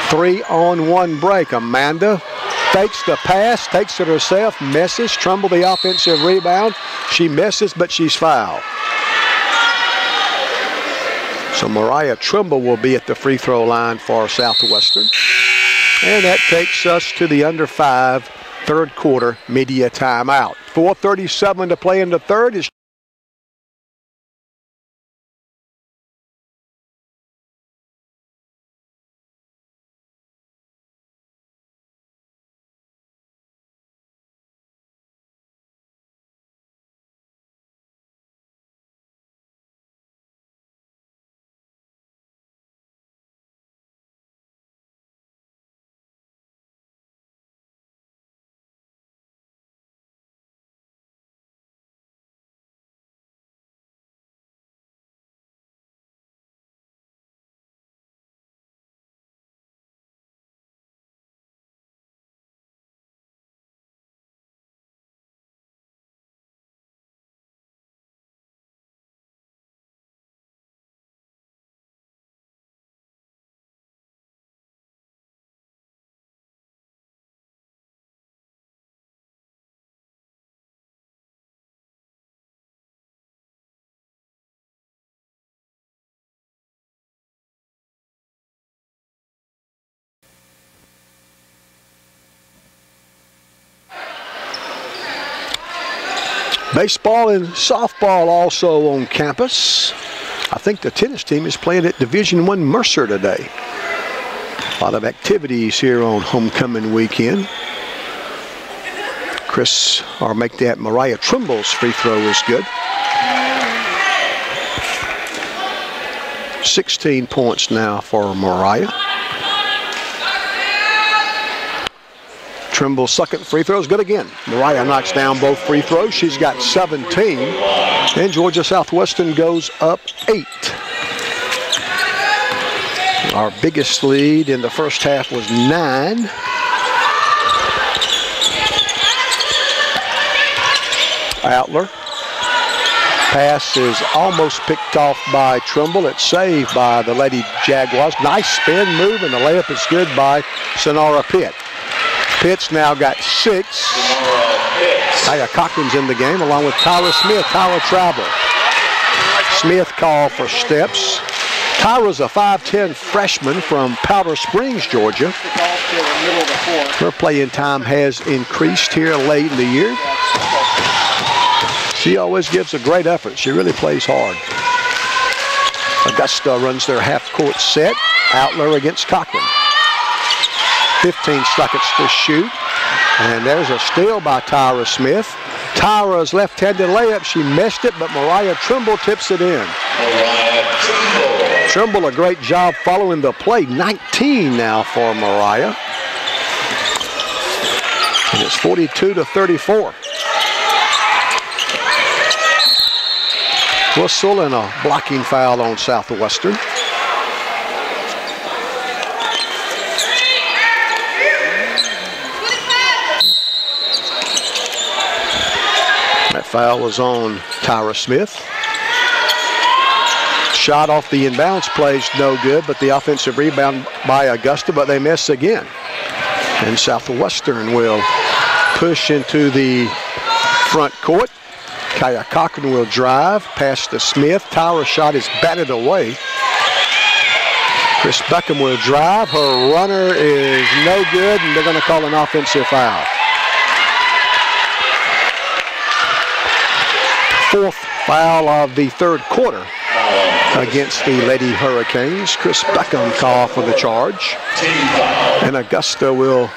3-on-1 break. Amanda fakes the pass, takes it herself, misses. Trumbull the offensive rebound. She misses, but she's fouled. So Mariah Trumbull will be at the free throw line for Southwestern. And that takes us to the under 5 third quarter media timeout. 4:37 to play in the third. Is baseball and softball also on campus. I think the tennis team is playing at Division I Mercer today. A lot of activities here on homecoming weekend. Mariah Trumbull's free throw is good. 16 points now for Mariah. Trimble's second free throw is good again. Mariah knocks down both free throws. She's got 17. And Georgia Southwestern goes up 8. Our biggest lead in the first half was 9. Outler. Pass is almost picked off by Trumbull. It's saved by the Lady Jaguars. Nice spin move, and the layup is good by Sonora Pitt. Pitt's now got 6. Tyra Cochran's in the game along with Tyra Smith. Tyra travel. Smith called for steps. Tyra's a 5'10" freshman from Powder Springs, Georgia. Her playing time has increased here late in the year. She always gives a great effort. She really plays hard. Augusta runs their half-court set. Outler against Cochran. 15 seconds to shoot. And there's a steal by Tyra Smith. Tyra's left-handed layup, she missed it, but Mariah Trimble tips it in. Trimble, a great job following the play. 19 now for Mariah. And it's 42-34. Whistle and a blocking foul on Southwestern. That foul was on Tyra Smith. Shot off the inbounds play is no good, but the offensive rebound by Augusta, but they miss again. And Southwestern will push into the front court. Kaya Cochran will drive past to Smith. Tyra's shot is batted away. Chris Beckham will drive. Her runner is no good, and they're going to call an offensive foul. Fourth foul of the third quarter against the Lady Hurricanes. Chris Beckham called for the charge. And Augusta will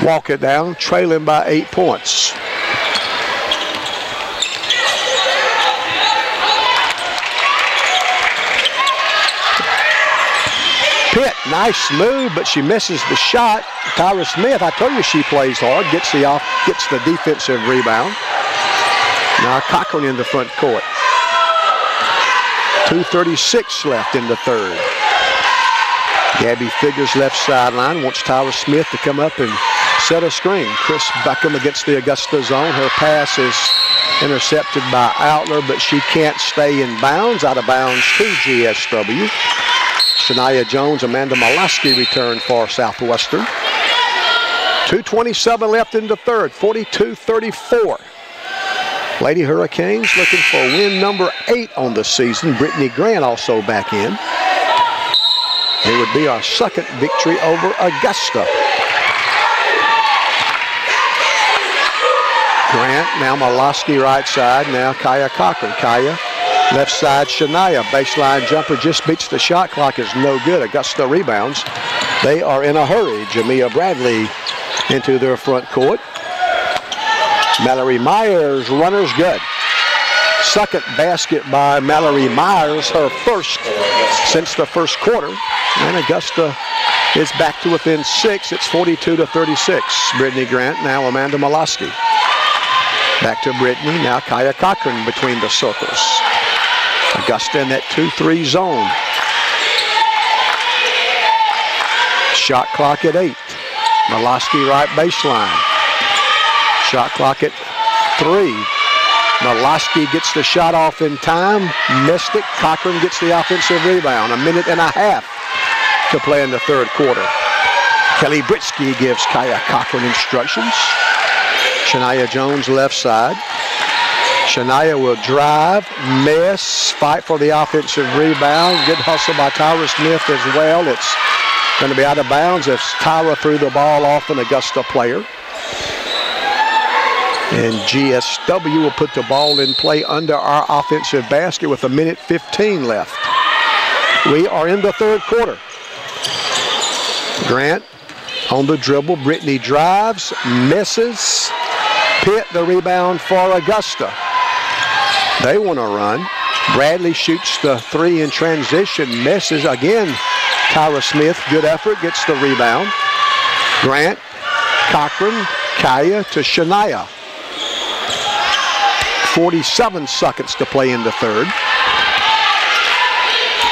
walk it down, trailing by 8 points. Pitt, nice move, but she misses the shot. Tyra Smith, I told you she plays hard, gets the defensive rebound. Now Cochran in the front court. 2:36 left in the third. Gabby Figures left sideline, wants Tyra Smith to come up and set a screen. Chris Beckham against the Augusta zone. Her pass is intercepted by Outler, but she can't stay in bounds. Out of bounds to GSW. Shania Jones, Amanda Molosky return for Southwestern. 2:27 left in the third, 42-34. Lady Hurricanes looking for win number 8 on the season. Brittany Grant also back in. It would be our second victory over Augusta. Grant, now Molosky right side, now Kaya Cochran. Kaya left side, Shania. Baseline jumper just beats the shot clock, is no good. Augusta rebounds. They are in a hurry. Jamia Bradley into their front court. Mallory Myers, runner's good. Second basket by Mallory Myers, her first since the first quarter. And Augusta is back to within 6. It's 42-36. Brittany Grant, now Amanda Molosky. Back to Brittany, now Kaya Cochran between the circles. Augusta in that 2-3 zone. Shot clock at 8. Molosky right baseline. Shot clock at 3. Molosky gets the shot off in time. Missed it. Cochran gets the offensive rebound. 1.5 minutes to play in the third quarter. Kelly Britsky gives Kaya Cochran instructions. Shania Jones left side. Shania will drive, miss, fight for the offensive rebound. Good hustle by Tyra Smith as well. It's going to be out of bounds as Tyra threw the ball off an Augusta player. And GSW will put the ball in play under our offensive basket with 1:15 left. We are in the third quarter. Grant on the dribble. Brittany drives, misses. Pitt the rebound for Augusta. They want to run. Bradley shoots the 3 in transition, misses again. Tyra Smith, good effort, gets the rebound. Grant, Cochran, Kaya to Shania. 47 seconds to play in the third.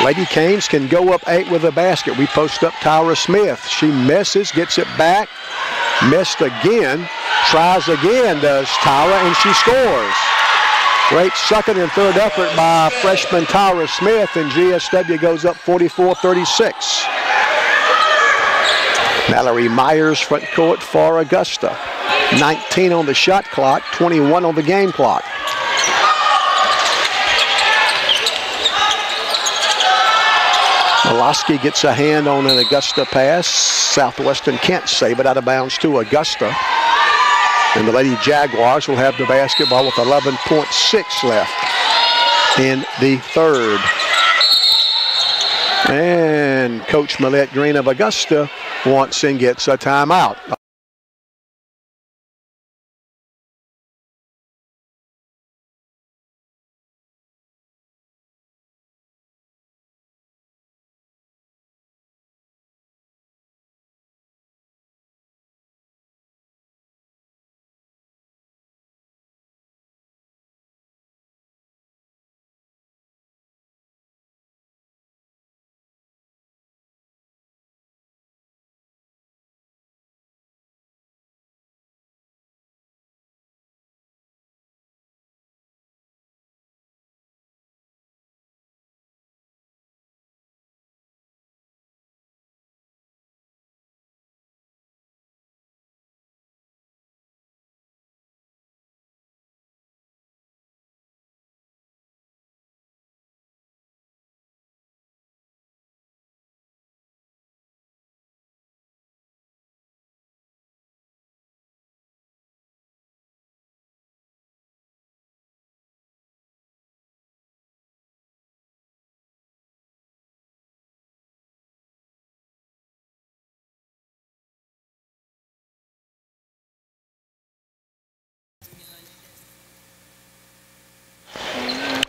Lady Canes can go up 8 with a basket. We post up Tyra Smith. She misses, gets it back. Missed again. Tries again, does Tyra, and she scores. Great second and third effort by freshman Tyra Smith, and GSW goes up 44-36. Mallory Myers front court for Augusta. 19 on the shot clock, 21 on the game clock. Molosky gets a hand on an Augusta pass. Southwestern can't save it, out of bounds to Augusta. And the Lady Jaguars will have the basketball with 11.6 left in the third. And Coach Millette Green of Augusta once and gets a timeout.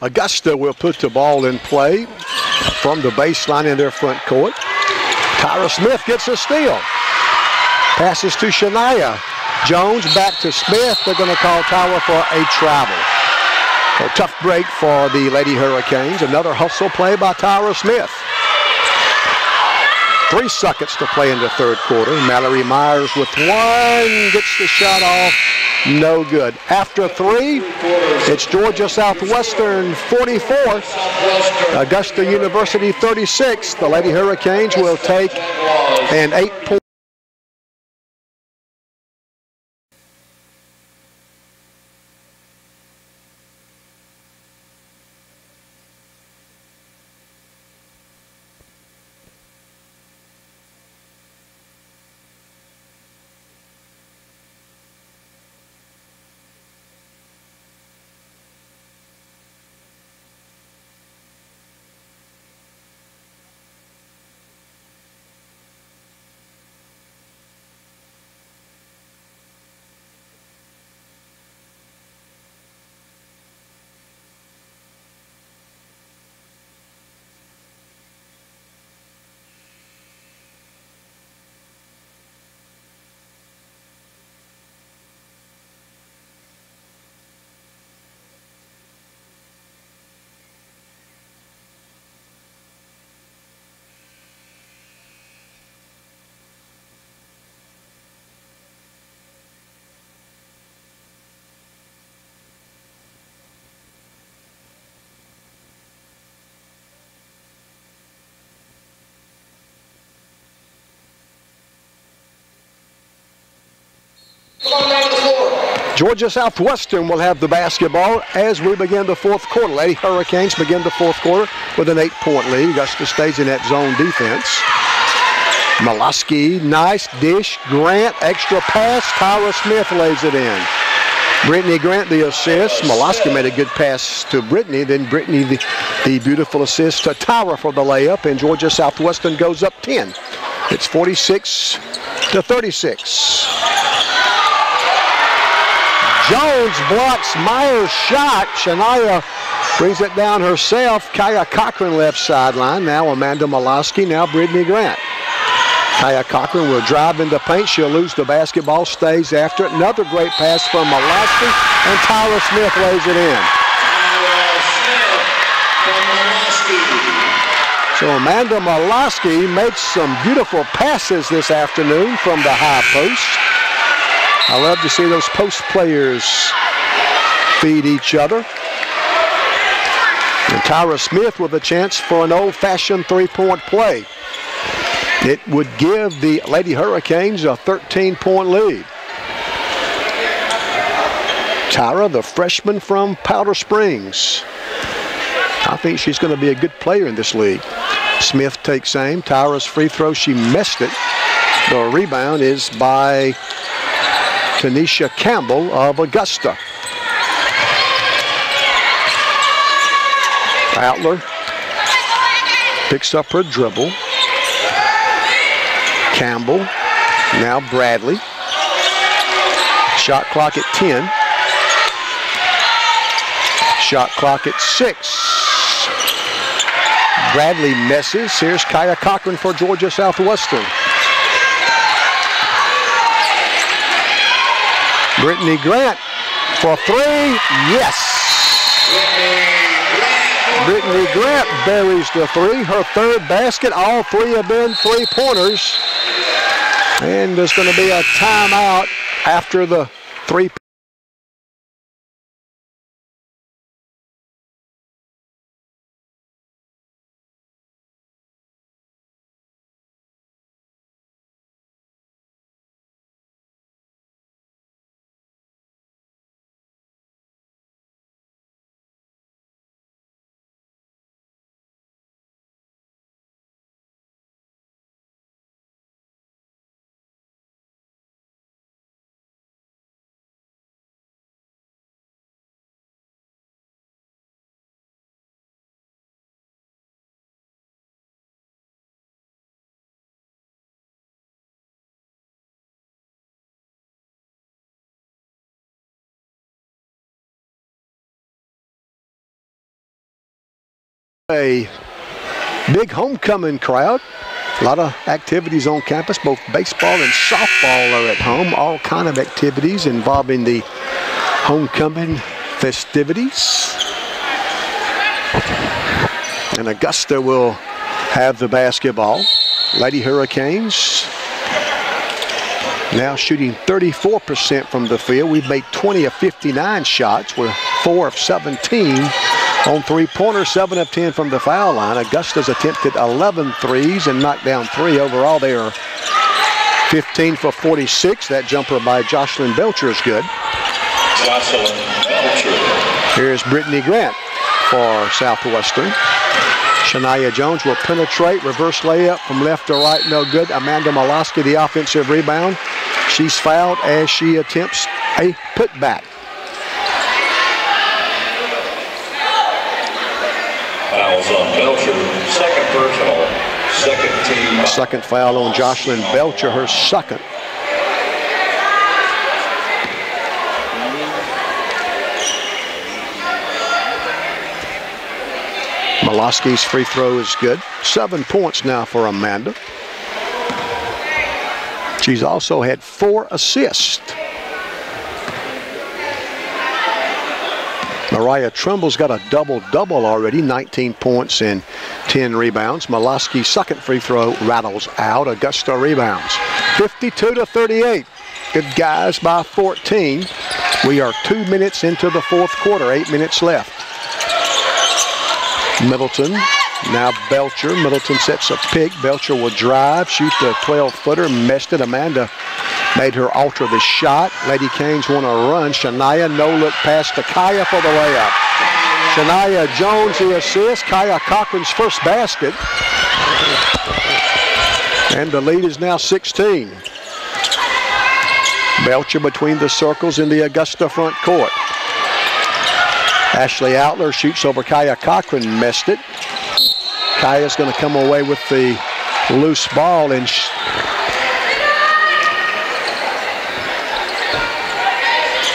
Augusta will put the ball in play from the baseline in their front court. Tyra Smith gets a steal. Passes to Shania. Jones back to Smith. They're going to call Tyra for a travel. A tough break for the Lady Hurricanes. Another hustle play by Tyra Smith. 3 seconds to play in the third quarter. Mallory Myers with one. Gets the shot off. No good. After 3, it's Georgia Southwestern 44, Augusta University 36. The Lady Hurricanes will take an 8-point. Georgia Southwestern will have the basketball as we begin the fourth quarter. Lady Hurricanes begin the fourth quarter with an 8-point lead. Augusta stays in that zone defense. Molosky, nice dish. Grant, extra pass. Tyra Smith lays it in. Brittany Grant the assist. Molosky made a good pass to Brittany. Then Brittany the beautiful assist to Tyra for the layup. And Georgia Southwestern goes up 10. It's 46-36. Jones blocks Myers' shot. Shania brings it down herself. Kaya Cochran left sideline. Now Amanda Molosky. Now Brittany Grant. Kaya Cochran will drive in the paint. She'll lose the basketball. Stays after it. Another great pass from Molosky. And Tyra Smith lays it in. So Amanda Molosky makes some beautiful passes this afternoon from the high post. I love to see those post players feed each other. And Tyra Smith with a chance for an old-fashioned 3-point play. It would give the Lady Hurricanes a 13-point lead. Tyra, the freshman from Powder Springs. I think she's going to be a good player in this league. Smith takes aim. Tyra's free throw, she missed it. The rebound is by Tanisha Campbell of Augusta. Outler picks up her dribble. Campbell, now Bradley. Shot clock at 10. Shot clock at 6. Bradley misses. Here's Kaya Cochran for Georgia Southwestern. Brittany Grant for 3. Yes. Brittany Grant buries the 3. Her 3rd basket. All 3 have been 3-pointers. And there's going to be a timeout after the 3. A big homecoming crowd. A lot of activities on campus. Both baseball and softball are at home. All kind of activities involving the homecoming festivities. And Augusta will have the basketball. Lady Hurricanes now shooting 34% from the field. We've made 20 of 59 shots. We're 4 of 17 on 3-pointers, 7 of 10 from the foul line. Augusta's attempted 11 threes and knocked down 3. Overall, they are 15 for 46. That jumper by Jocelyn Belcher is good. Jocelyn Belcher. Here's Brittany Grant for Southwestern. Shania Jones will penetrate. Reverse layup from left to right, no good. Amanda Molosky, the offensive rebound. She's fouled as she attempts a putback. Fouls on Belcher, 2nd personal, 2nd team. Second foul on Jocelyn Belcher, her 2nd. Molosky's free throw is good. 7 points now for Amanda. She's also had 4 assists. Mariah Trimble's got a double-double already, 19 points and 10 rebounds. Molosky's 2nd free throw rattles out. Augusta rebounds. 52-38. Good guys by 14. We are 2 minutes into the 4th quarter, 8 minutes left. Middleton, now Belcher. Middleton sets a pick. Belcher will drive, shoot the 12-footer, missed it. Amanda made her alter the shot. Lady Canes want to run. Shania, no-look pass to Kaya for the layup. Shania Jones the assist. Kaya Cochran's first basket. And the lead is now 16. Belcher between the circles in the Augusta front court. Ashley Outler shoots over Kaya Cochran, missed it. Kaya's going to come away with the loose ball, and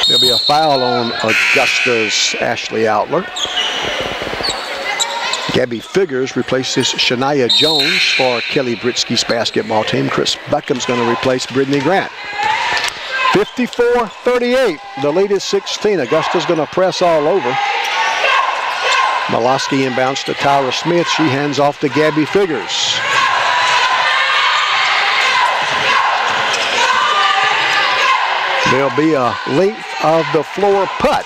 there'll be a foul on Augusta's Ashley Outler. Gabby Figures replaces Shania Jones for Kelly Britsky's basketball team. Chris Beckham's going to replace Brittany Grant. 54-38. The lead is 16. Augusta's going to press all over. Molosky inbounds to Tyra Smith. She hands off to Gabby Figures. There'll be a length of the floor putt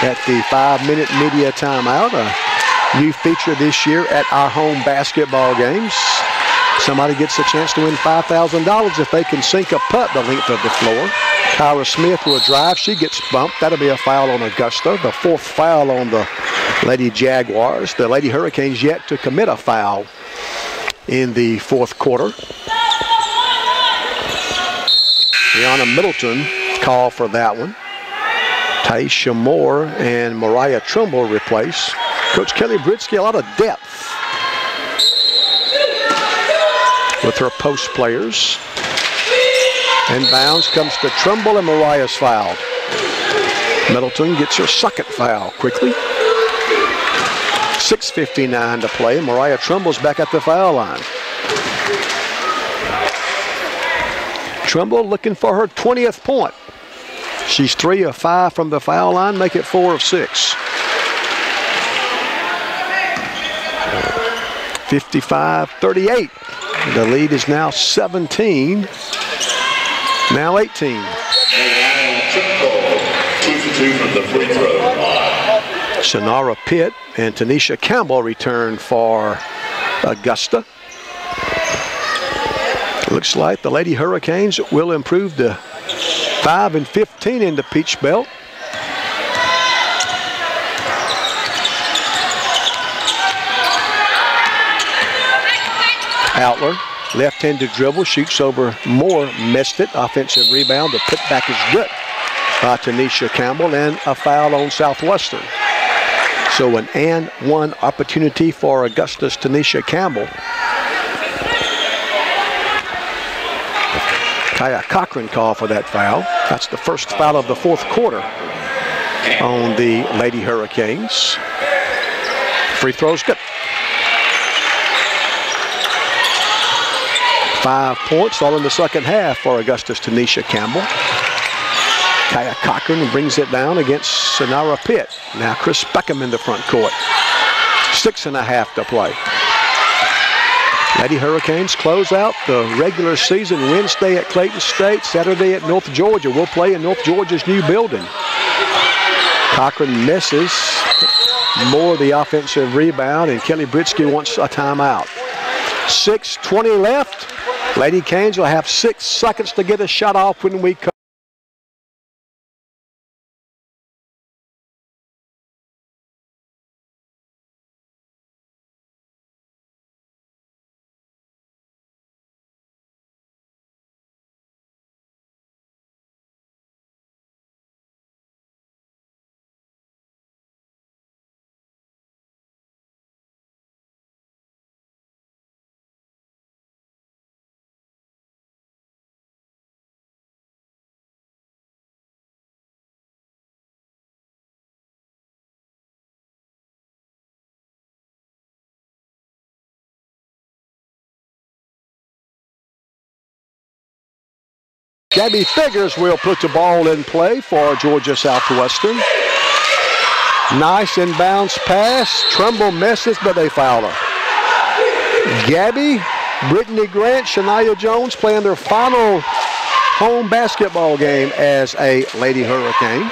at the 5-minute media timeout. A new feature this year at our home basketball games. Somebody gets a chance to win $5,000 if they can sink a putt the length of the floor. Tyra Smith will drive. She gets bumped. That'll be a foul on Augusta. The 4th foul on the Lady Jaguars. The Lady Hurricanes yet to commit a foul in the 4th quarter. Brianna Middleton called for that one. Taisha Moore and Mariah Trimble replace. Coach Kelly Britsky, a lot of depth with her post players. Inbounds comes to Trumbull, and Mariah's fouled. Middleton gets her second foul quickly. 6:59 to play. Mariah Trumble's back at the foul line. Trumbull looking for her 20th point. She's 3 of 5 from the foul line, make it 4 of 6. 55-38. The lead is now 17, now 18. 2 from the free throw line. Sonara Pitt and Tanisha Campbell return for Augusta. Looks like the Lady Hurricanes will improve to 5-15 in the Peach Belt. Outler, left-handed dribble, shoots over Moore, missed it. Offensive rebound, the putback is good by Tanisha Campbell, and a foul on Southwestern. So an and one opportunity for Augusta's Tanisha Campbell. Kaya Cochran called for that foul. That's the first foul of the fourth quarter on the Lady Hurricanes. Free throw's good. 5 points all in the second half for Augusta's Tanisha Campbell. Kaya Cochran brings it down against Sonara Pitt. Now Chris Beckham in the front court. 6.5 to play. Lady Hurricanes close out the regular season Wednesday at Clayton State, Saturday at North Georgia. We'll play in North Georgia's new building. Cochran misses. More the offensive rebound, and Kelly Britsky wants a timeout. 6:20 left. Lady Canes will have 6 seconds to get a shot off when we come. Gabby Figures will put the ball in play for Georgia Southwestern. Nice inbounds pass. Trumbull misses, but they foul her. Gabby, Brittany Grant, Shania Jones playing their final home basketball game as a Lady Hurricane.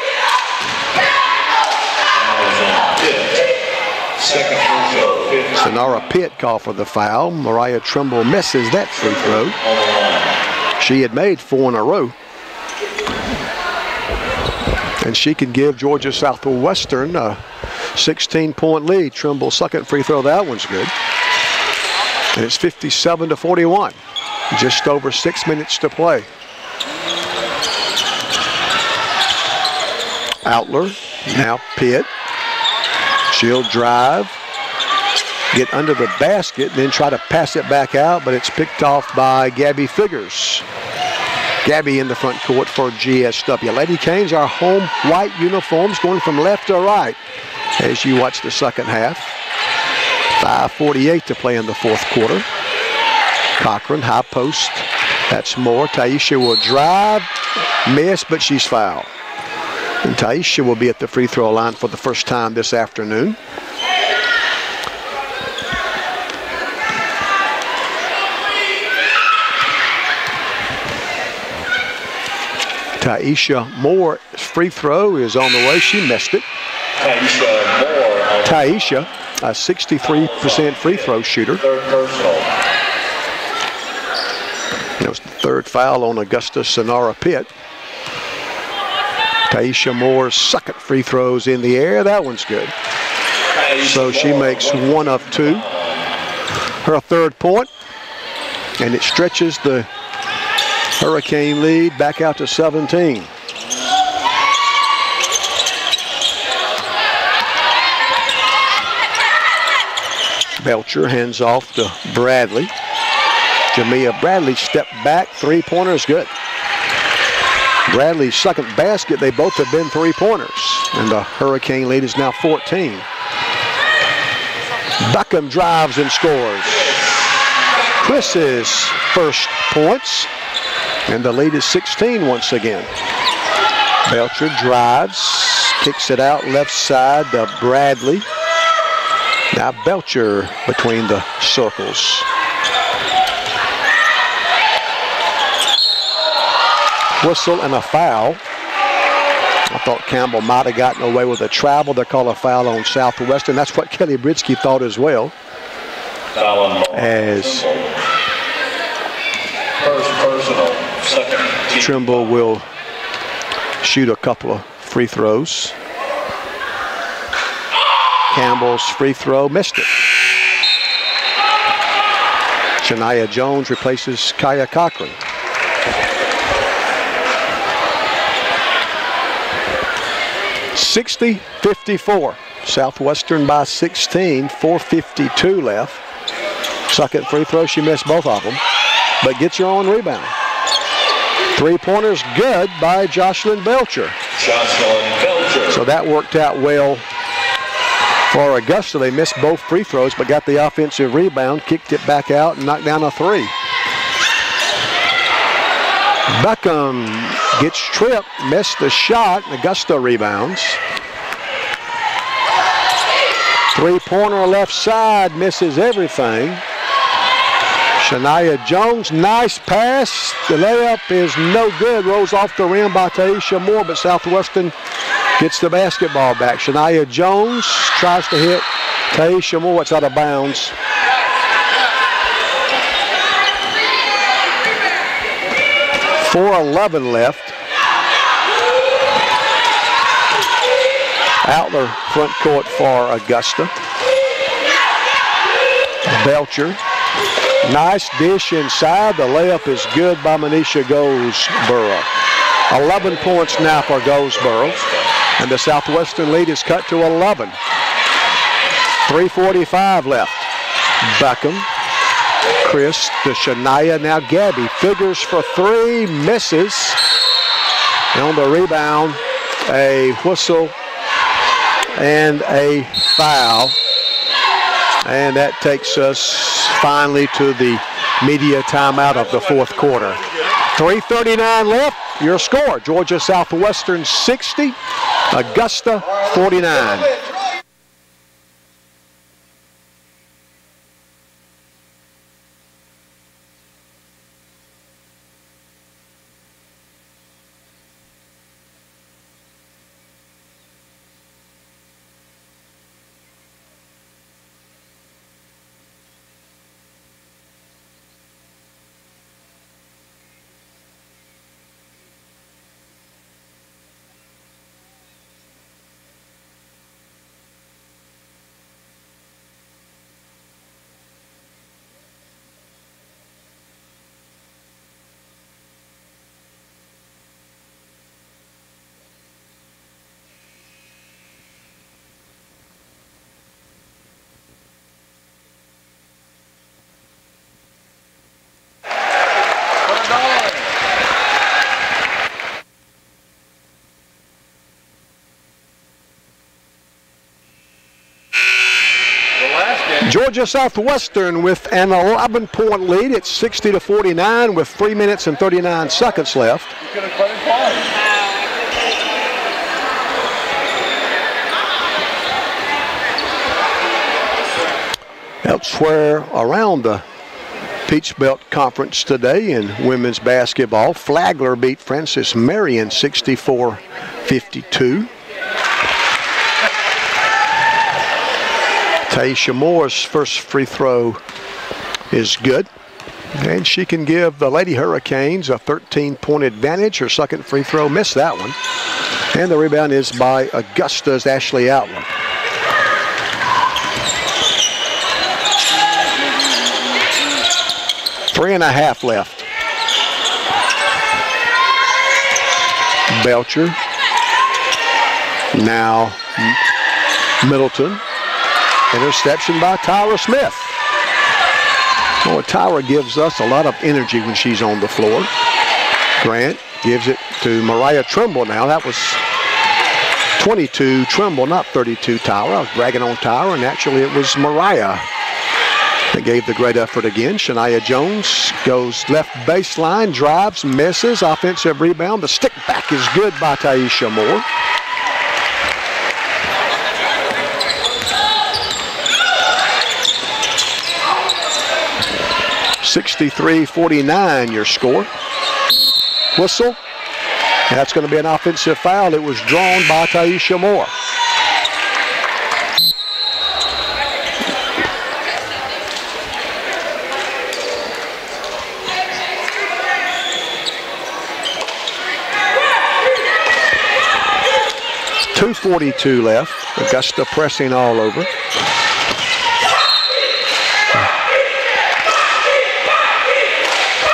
Sonara Pitt called for the foul. Mariah Trumbull misses that free throw. She had made 4 in a row. And she can give Georgia Southwestern a 16-point lead. Trumble's second free throw, that one's good. And it's 57-41. Just over 6 minutes to play. Outler, now Pitt. She'll drive, get under the basket, and then try to pass it back out, but it's picked off by Gabby Figures. Gabby in the front court for GSW. Lady Canes, our home white uniforms going from left to right as you watch the second half. 5:48 to play in the fourth quarter. Cochran, high post. That's Moore. Taisha will drive, miss, but she's fouled. And Taisha will be at the free throw line for the first time this afternoon. Taisha Moore's free throw is on the way. She missed it. Taisha, a 63% free throw shooter. That was the third foul on Augusta Sonara Pitt. Taisha Moore's second free throws in the air. That one's good. So she makes 1 of 2. Her third point, and it stretches the Hurricane lead back out to 17. Belcher hands off to Bradley. Jamia Bradley stepped back. Three-pointer is good. Bradley's second basket, they both have been three-pointers. And the Hurricane lead is now 14. Beckham drives and scores. Chris's first points. And the lead is 16 once again. Belcher drives, kicks it out left side to Bradley. Now Belcher between the circles. Whistle and a foul. I thought Campbell might have gotten away with a travel. They call a foul on Southwestern. That's what Kelly Britsky thought as well. As first personal, second. Trimble will shoot a couple of free throws. Campbell's free throw missed it. Shania Jones replaces Kaya Cochran. (60-54). Southwestern by 16, 4:52 left. Second free throw, she missed both of them, but gets her own rebound. Three-pointers good by Jocelyn Belcher. So that worked out well for Augusta. They missed both free throws, but got the offensive rebound, kicked it back out, and knocked down a three. Beckham gets tripped, missed the shot, and Augusta rebounds. Three-pointer left side, misses everything. Shania Jones, nice pass. The layup is no good. Rolls off the rim by Taisha Moore, but Southwestern gets the basketball back. Shania Jones tries to hit Taisha Moore. It's out of bounds. .4:11 left. Outler front court for Augusta. Belcher. Nice dish inside. The layup is good by Manisha Goldsboro. 11 points now for Goldsboro. And the Southwestern lead is cut to 11. 3:45 left. Beckham. Chris to Shania. Now Gabby figures for three. Misses. And on the rebound, a whistle and a foul. And that takes us finally to the media timeout of the fourth quarter. 3:39 left. Your score, Georgia Southwestern 60, Augusta 49. Georgia Southwestern with an 11-point lead. It's 60-49 with 3 minutes and 39 seconds left. Elsewhere around the Peach Belt Conference today in women's basketball, Flagler beat Francis Marion 64-52. Taisha Moore's first free throw is good, and she can give the Lady Hurricanes a 13-point advantage. Her second free throw missed that one, and the rebound is by Augusta's Ashley Outland. Three and a half left. Belcher. Now Middleton. Interception by Tyra Smith. Well, Tyra gives us a lot of energy when she's on the floor. Grant gives it to Mariah Trimble now. That was 22 Trimble, not 32 Tyra. I was bragging on Tyra, and actually it was Mariah that gave the great effort again. Shania Jones goes left baseline, drives, misses, offensive rebound. The stick back is good by Taisha Moore. (63-49) your score. Whistle. That's going to be an offensive foul. It was drawn by Taisha Moore. .242 left. Augusta pressing all over.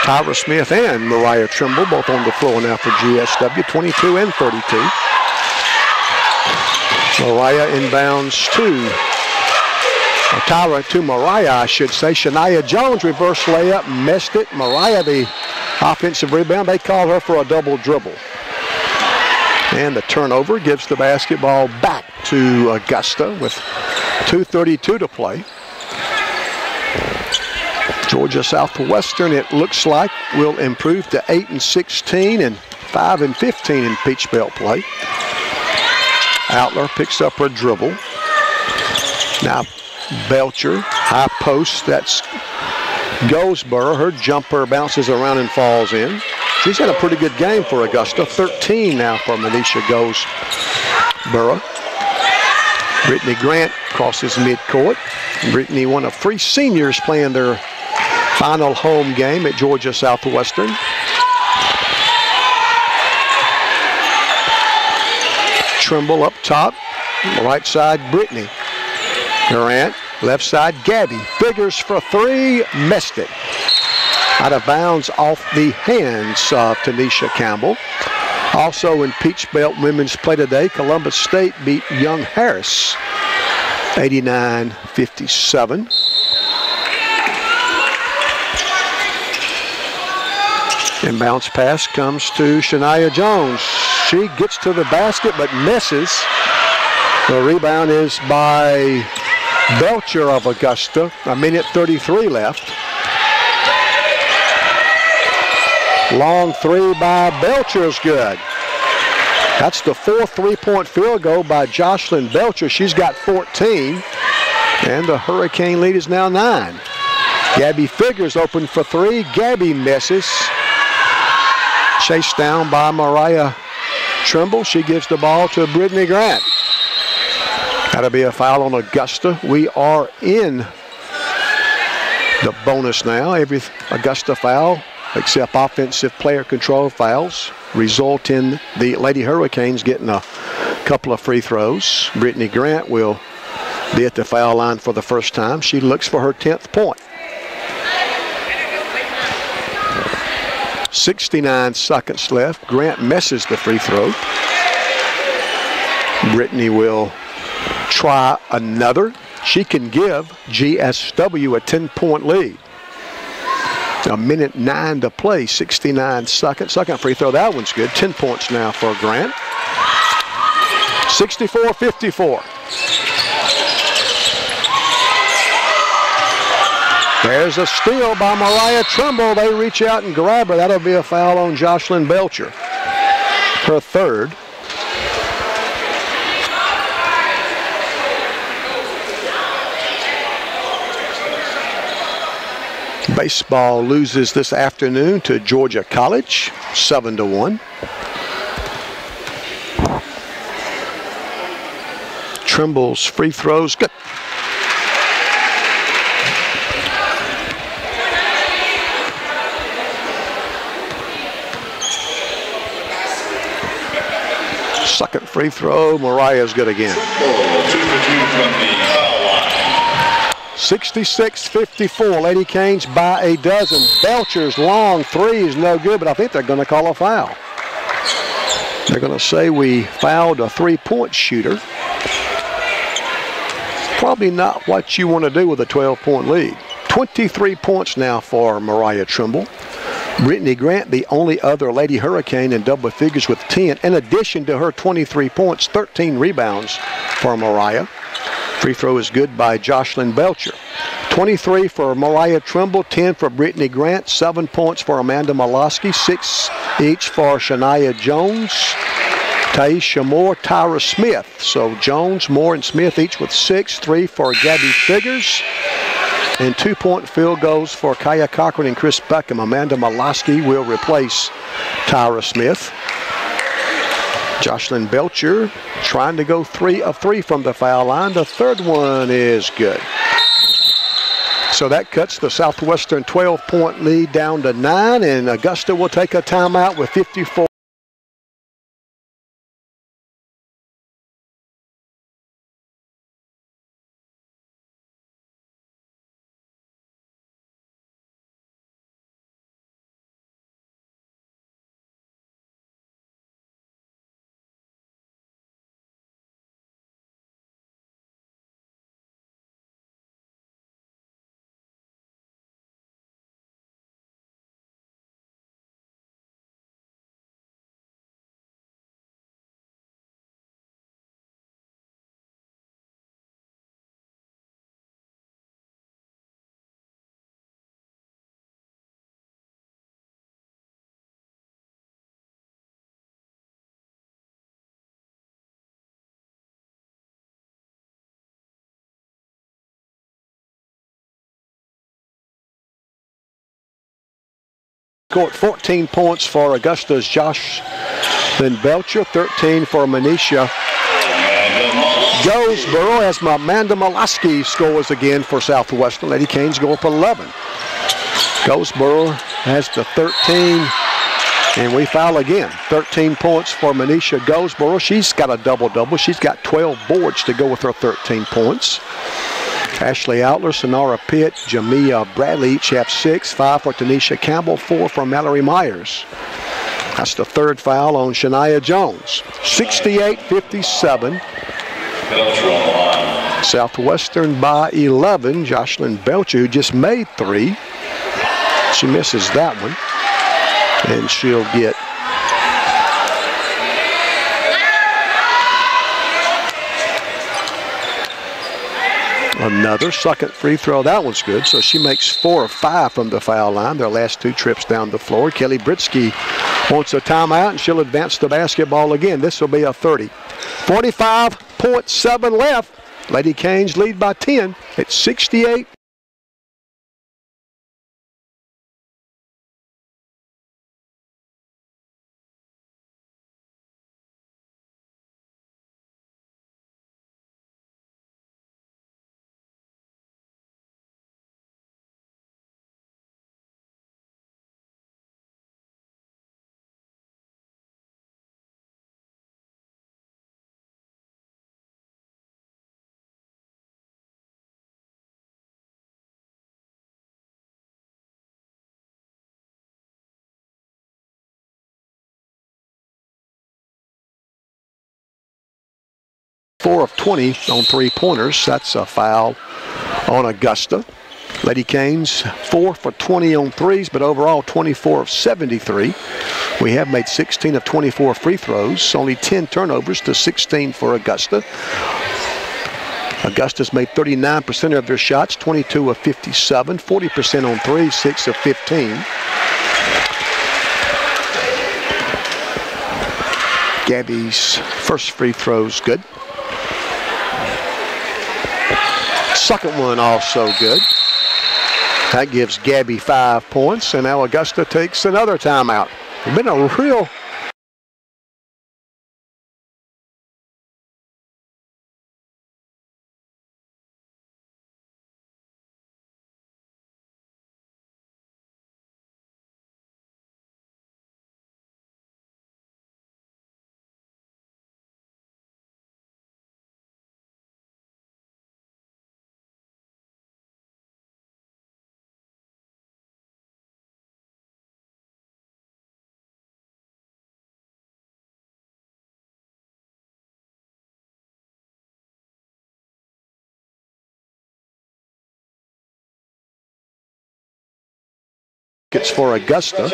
Tyra Smith and Mariah Trimble both on the floor now for GSW, 22 and 32. Mariah inbounds Tyra to Mariah, I should say. Shania Jones reverse layup, missed it. Mariah, the offensive rebound, they call her for a double dribble. And the turnover gives the basketball back to Augusta with 2:32 to play. Georgia Southwestern, it looks like, will improve to 8-16 and 5-15 in Peach Belt play. Outler picks up her dribble. Now Belcher, high post, that's Goldsboro. Her jumper bounces around and falls in. She's had a pretty good game for Augusta. 13 now for Manisha Goldsboro. Brittany Grant crosses midcourt. Brittany, one of three seniors playing their final home game at Georgia Southwestern. Trimble up top, right side Brittany. Grant, left side Gabby. Figures for three, missed it. Out of bounds off the hands of Tanisha Campbell. Also in Peach Belt women's play today, Columbus State beat Young Harris 89-57. Inbounds pass comes to Shania Jones. She gets to the basket but misses. The rebound is by Belcher of Augusta. 1:33 left. Long three by Belcher is good. That's the fourth three-point field goal by Jocelyn Belcher. She's got 14, and the Hurricane lead is now 9. Gabby Figures open for three. Gabby misses. Chased down by Mariah Trimble. She gives the ball to Brittany Grant. That'll be a foul on Augusta. We are in the bonus now. Every Augusta foul, except offensive player control fouls, result in the Lady Hurricanes getting a couple of free throws. Brittany Grant will be at the foul line for the first time. She looks for her 10th point. 69 seconds left. Grant misses the free throw. Brittany will try another. She can give GSW a 10-point lead. 1:09 to play, 69 seconds. Second free throw, that one's good. 10 points now for Grant. 64-54. There's a steal by Mariah Trimble. They reach out and grab her. That'll be a foul on Jocelyn Belcher. Her third. Baseball loses this afternoon to Georgia College, 7-1. Trimble's free throws, good. Second free throw, Mariah's good again. 66-54, Lady Canes by a dozen. Belcher's long three is no good, but I think they're going to call a foul. They're going to say we fouled a three-point shooter. Probably not what you want to do with a 12-point lead. 23 points now for Mariah Trimble. Brittany Grant, the only other Lady Hurricane in double figures with 10. In addition to her 23 points, 13 rebounds for Mariah. Free throw is good by Jocelyn Belcher. 23 for Mariah Trimble, 10 for Brittany Grant, 7 points for Amanda Molosky, 6 each for Shania Jones, Taisha Moore, Tyra Smith. So Jones, Moore, and Smith each with 6, 3 for Gabby Figures, and 2-point field goals for Kaya Cochran and Chris Beckham. Amanda Molosky will replace Tyra Smith. Jocelyn Belcher trying to go 3 of 3 from the foul line. The third one is good. So that cuts the Southwestern 12-point lead down to 9, and Augusta will take a timeout with 54. Scored 14 points for Augusta's Jocelyn Belcher, 13 for Manisha Goldsboro, as Amanda Molosky scores again for Southwestern. Lady Canes go up 11. Goldsboro has the 13, and we foul again. 13 points for Manisha Goldsboro. She's got a double-double. She's got 12 boards to go with her 13 points. Ashley Outler, Sonara Pitt, Jamia Bradley each have 6, 5 for Tanisha Campbell, 4 for Mallory Myers. That's the third foul on Shania Jones. 68-57. Southwestern by 11. Jocelyn Belcher, who just made 3. She misses that one, and she'll get another second free throw. That one's good. So she makes 4 of 5 from the foul line. Their last 2 trips down the floor. Kelly Britsky wants a timeout, and she'll advance the basketball again. This will be a 30. 45.7 left. Lady Canes lead by 10 at 68. Four of 20 on 3-pointers. That's a foul on Augusta. Lady Canes 4 for 20 on 3s, but overall 24 of 73. We have made 16 of 24 free throws, only 10 turnovers to 16 for Augusta. Augusta's made 39% of their shots, 22 of 57, 40% on 3, 6 of 15. Gabby's first free throw's good. Second one also good. That gives Gabby 5 points, and now Augusta takes another timeout. It's been a real buckets for Augusta.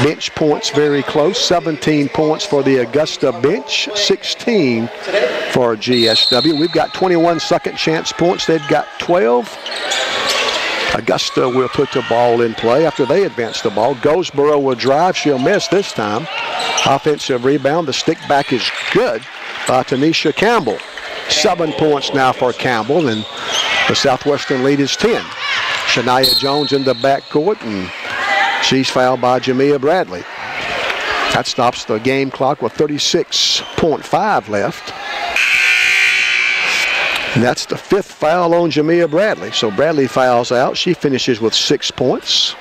Bench points very close. 17 points for the Augusta bench, 16 for GSW. We've got 21 second chance points. They've got 12. Augusta will put the ball in play after they advance the ball. Goldsboro will drive. She'll miss this time. Offensive rebound. The stick back is good by Tanisha Campbell. 7 points now for Campbell, and the Southwestern lead is 10. Shania Jones in the backcourt, and she's fouled by Jamia Bradley. That stops the game clock with 36.5 left. And that's the 5th foul on Jamia Bradley. So Bradley fouls out. She finishes with 6 points.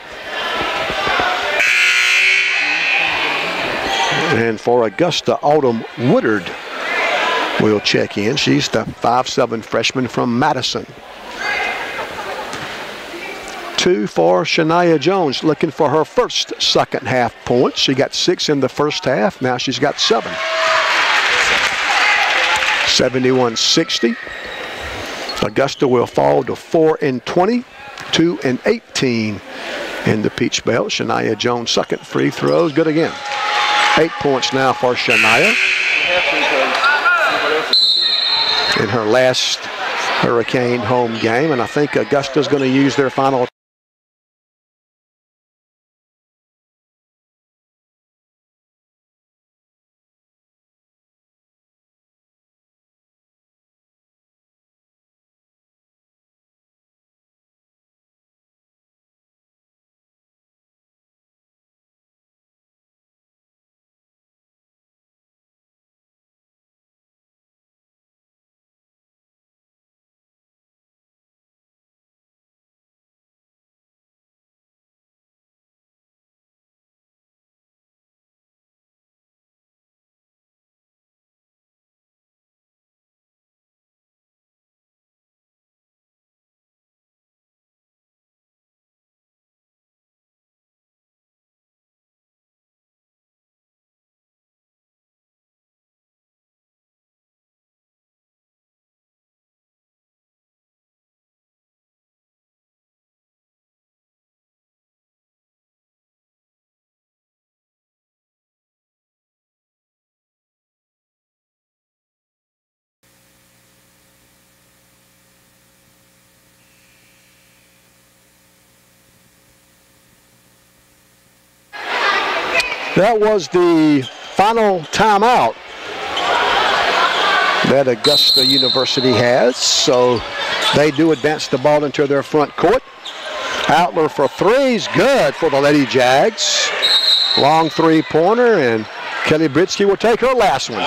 And for Augusta, Autumn Woodard will check in. She's the 5'7" freshman from Madison. 2 for Shania Jones, looking for her first second half points. She got 6 in the first half. Now she's got 7. 71-60. Augusta will fall to 4-20, 2-18 in the Peach Belt. Shania Jones' second free throw is good again. 8 points now for Shania. In her last Hurricane home game, and I think Augusta's going to use their final. That was the final timeout that Augusta University has. So they do advance the ball into their front court. Outler for threes, good for the Lady Jags. Long three-pointer, and Kelly Britsky will take her last one.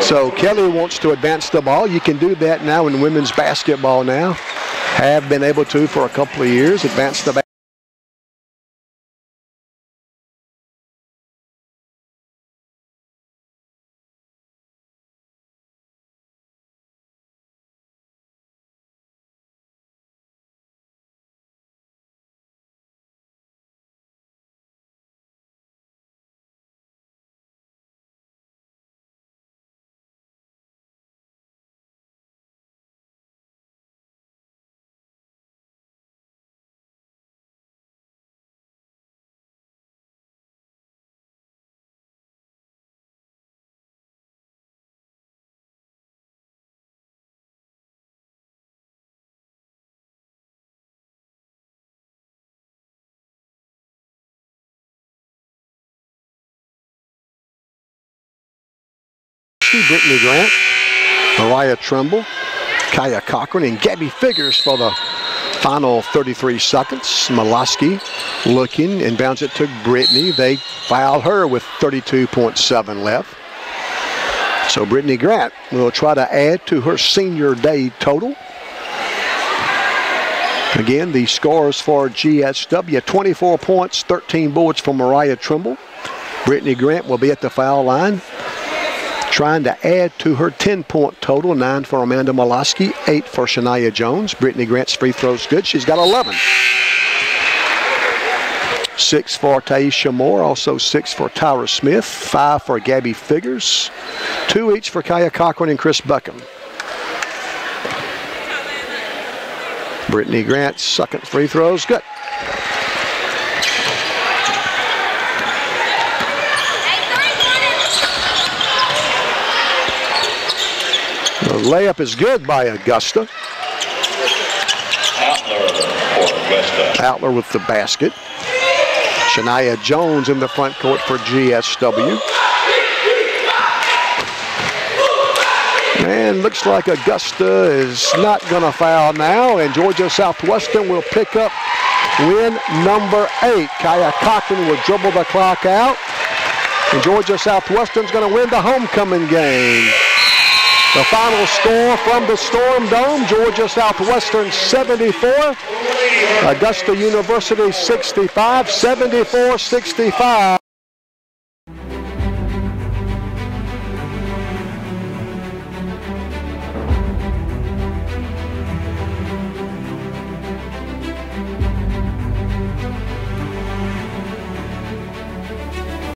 So Kelly wants to advance the ball. You can do that now in women's basketball now. Have been able to for a couple of years, advance the Brittany Grant, Mariah Trimble, Kaya Cochran, and Gabby Figures for the final 33 seconds. Maloski looking, inbounds it to Brittany. They foul her with 32.7 left. So Brittany Grant will try to add to her senior day total. Again, the scores for GSW, 24 points, 13 boards for Mariah Trimble. Brittany Grant will be at the foul line, trying to add to her 10-point total. 9 for Amanda Maloski, 8 for Shania Jones. Brittany Grant's free throw's good. She's got 11. 6 for Taisha Moore, also 6 for Tyra Smith, 5 for Gabby Figures, 2 each for Kaya Cochran and Chris Buckham. Brittany Grant's second free throw is good. The layup is good by Augusta. Outler with the basket. Shania Jones in the front court for GSW. And looks like Augusta is not going to foul now, and Georgia Southwestern will pick up win number 8. Kaya Cochran will dribble the clock out, and Georgia Southwestern's going to win the homecoming game. The final score from the Storm Dome: Georgia Southwestern 74, Augusta University 65, 74-65.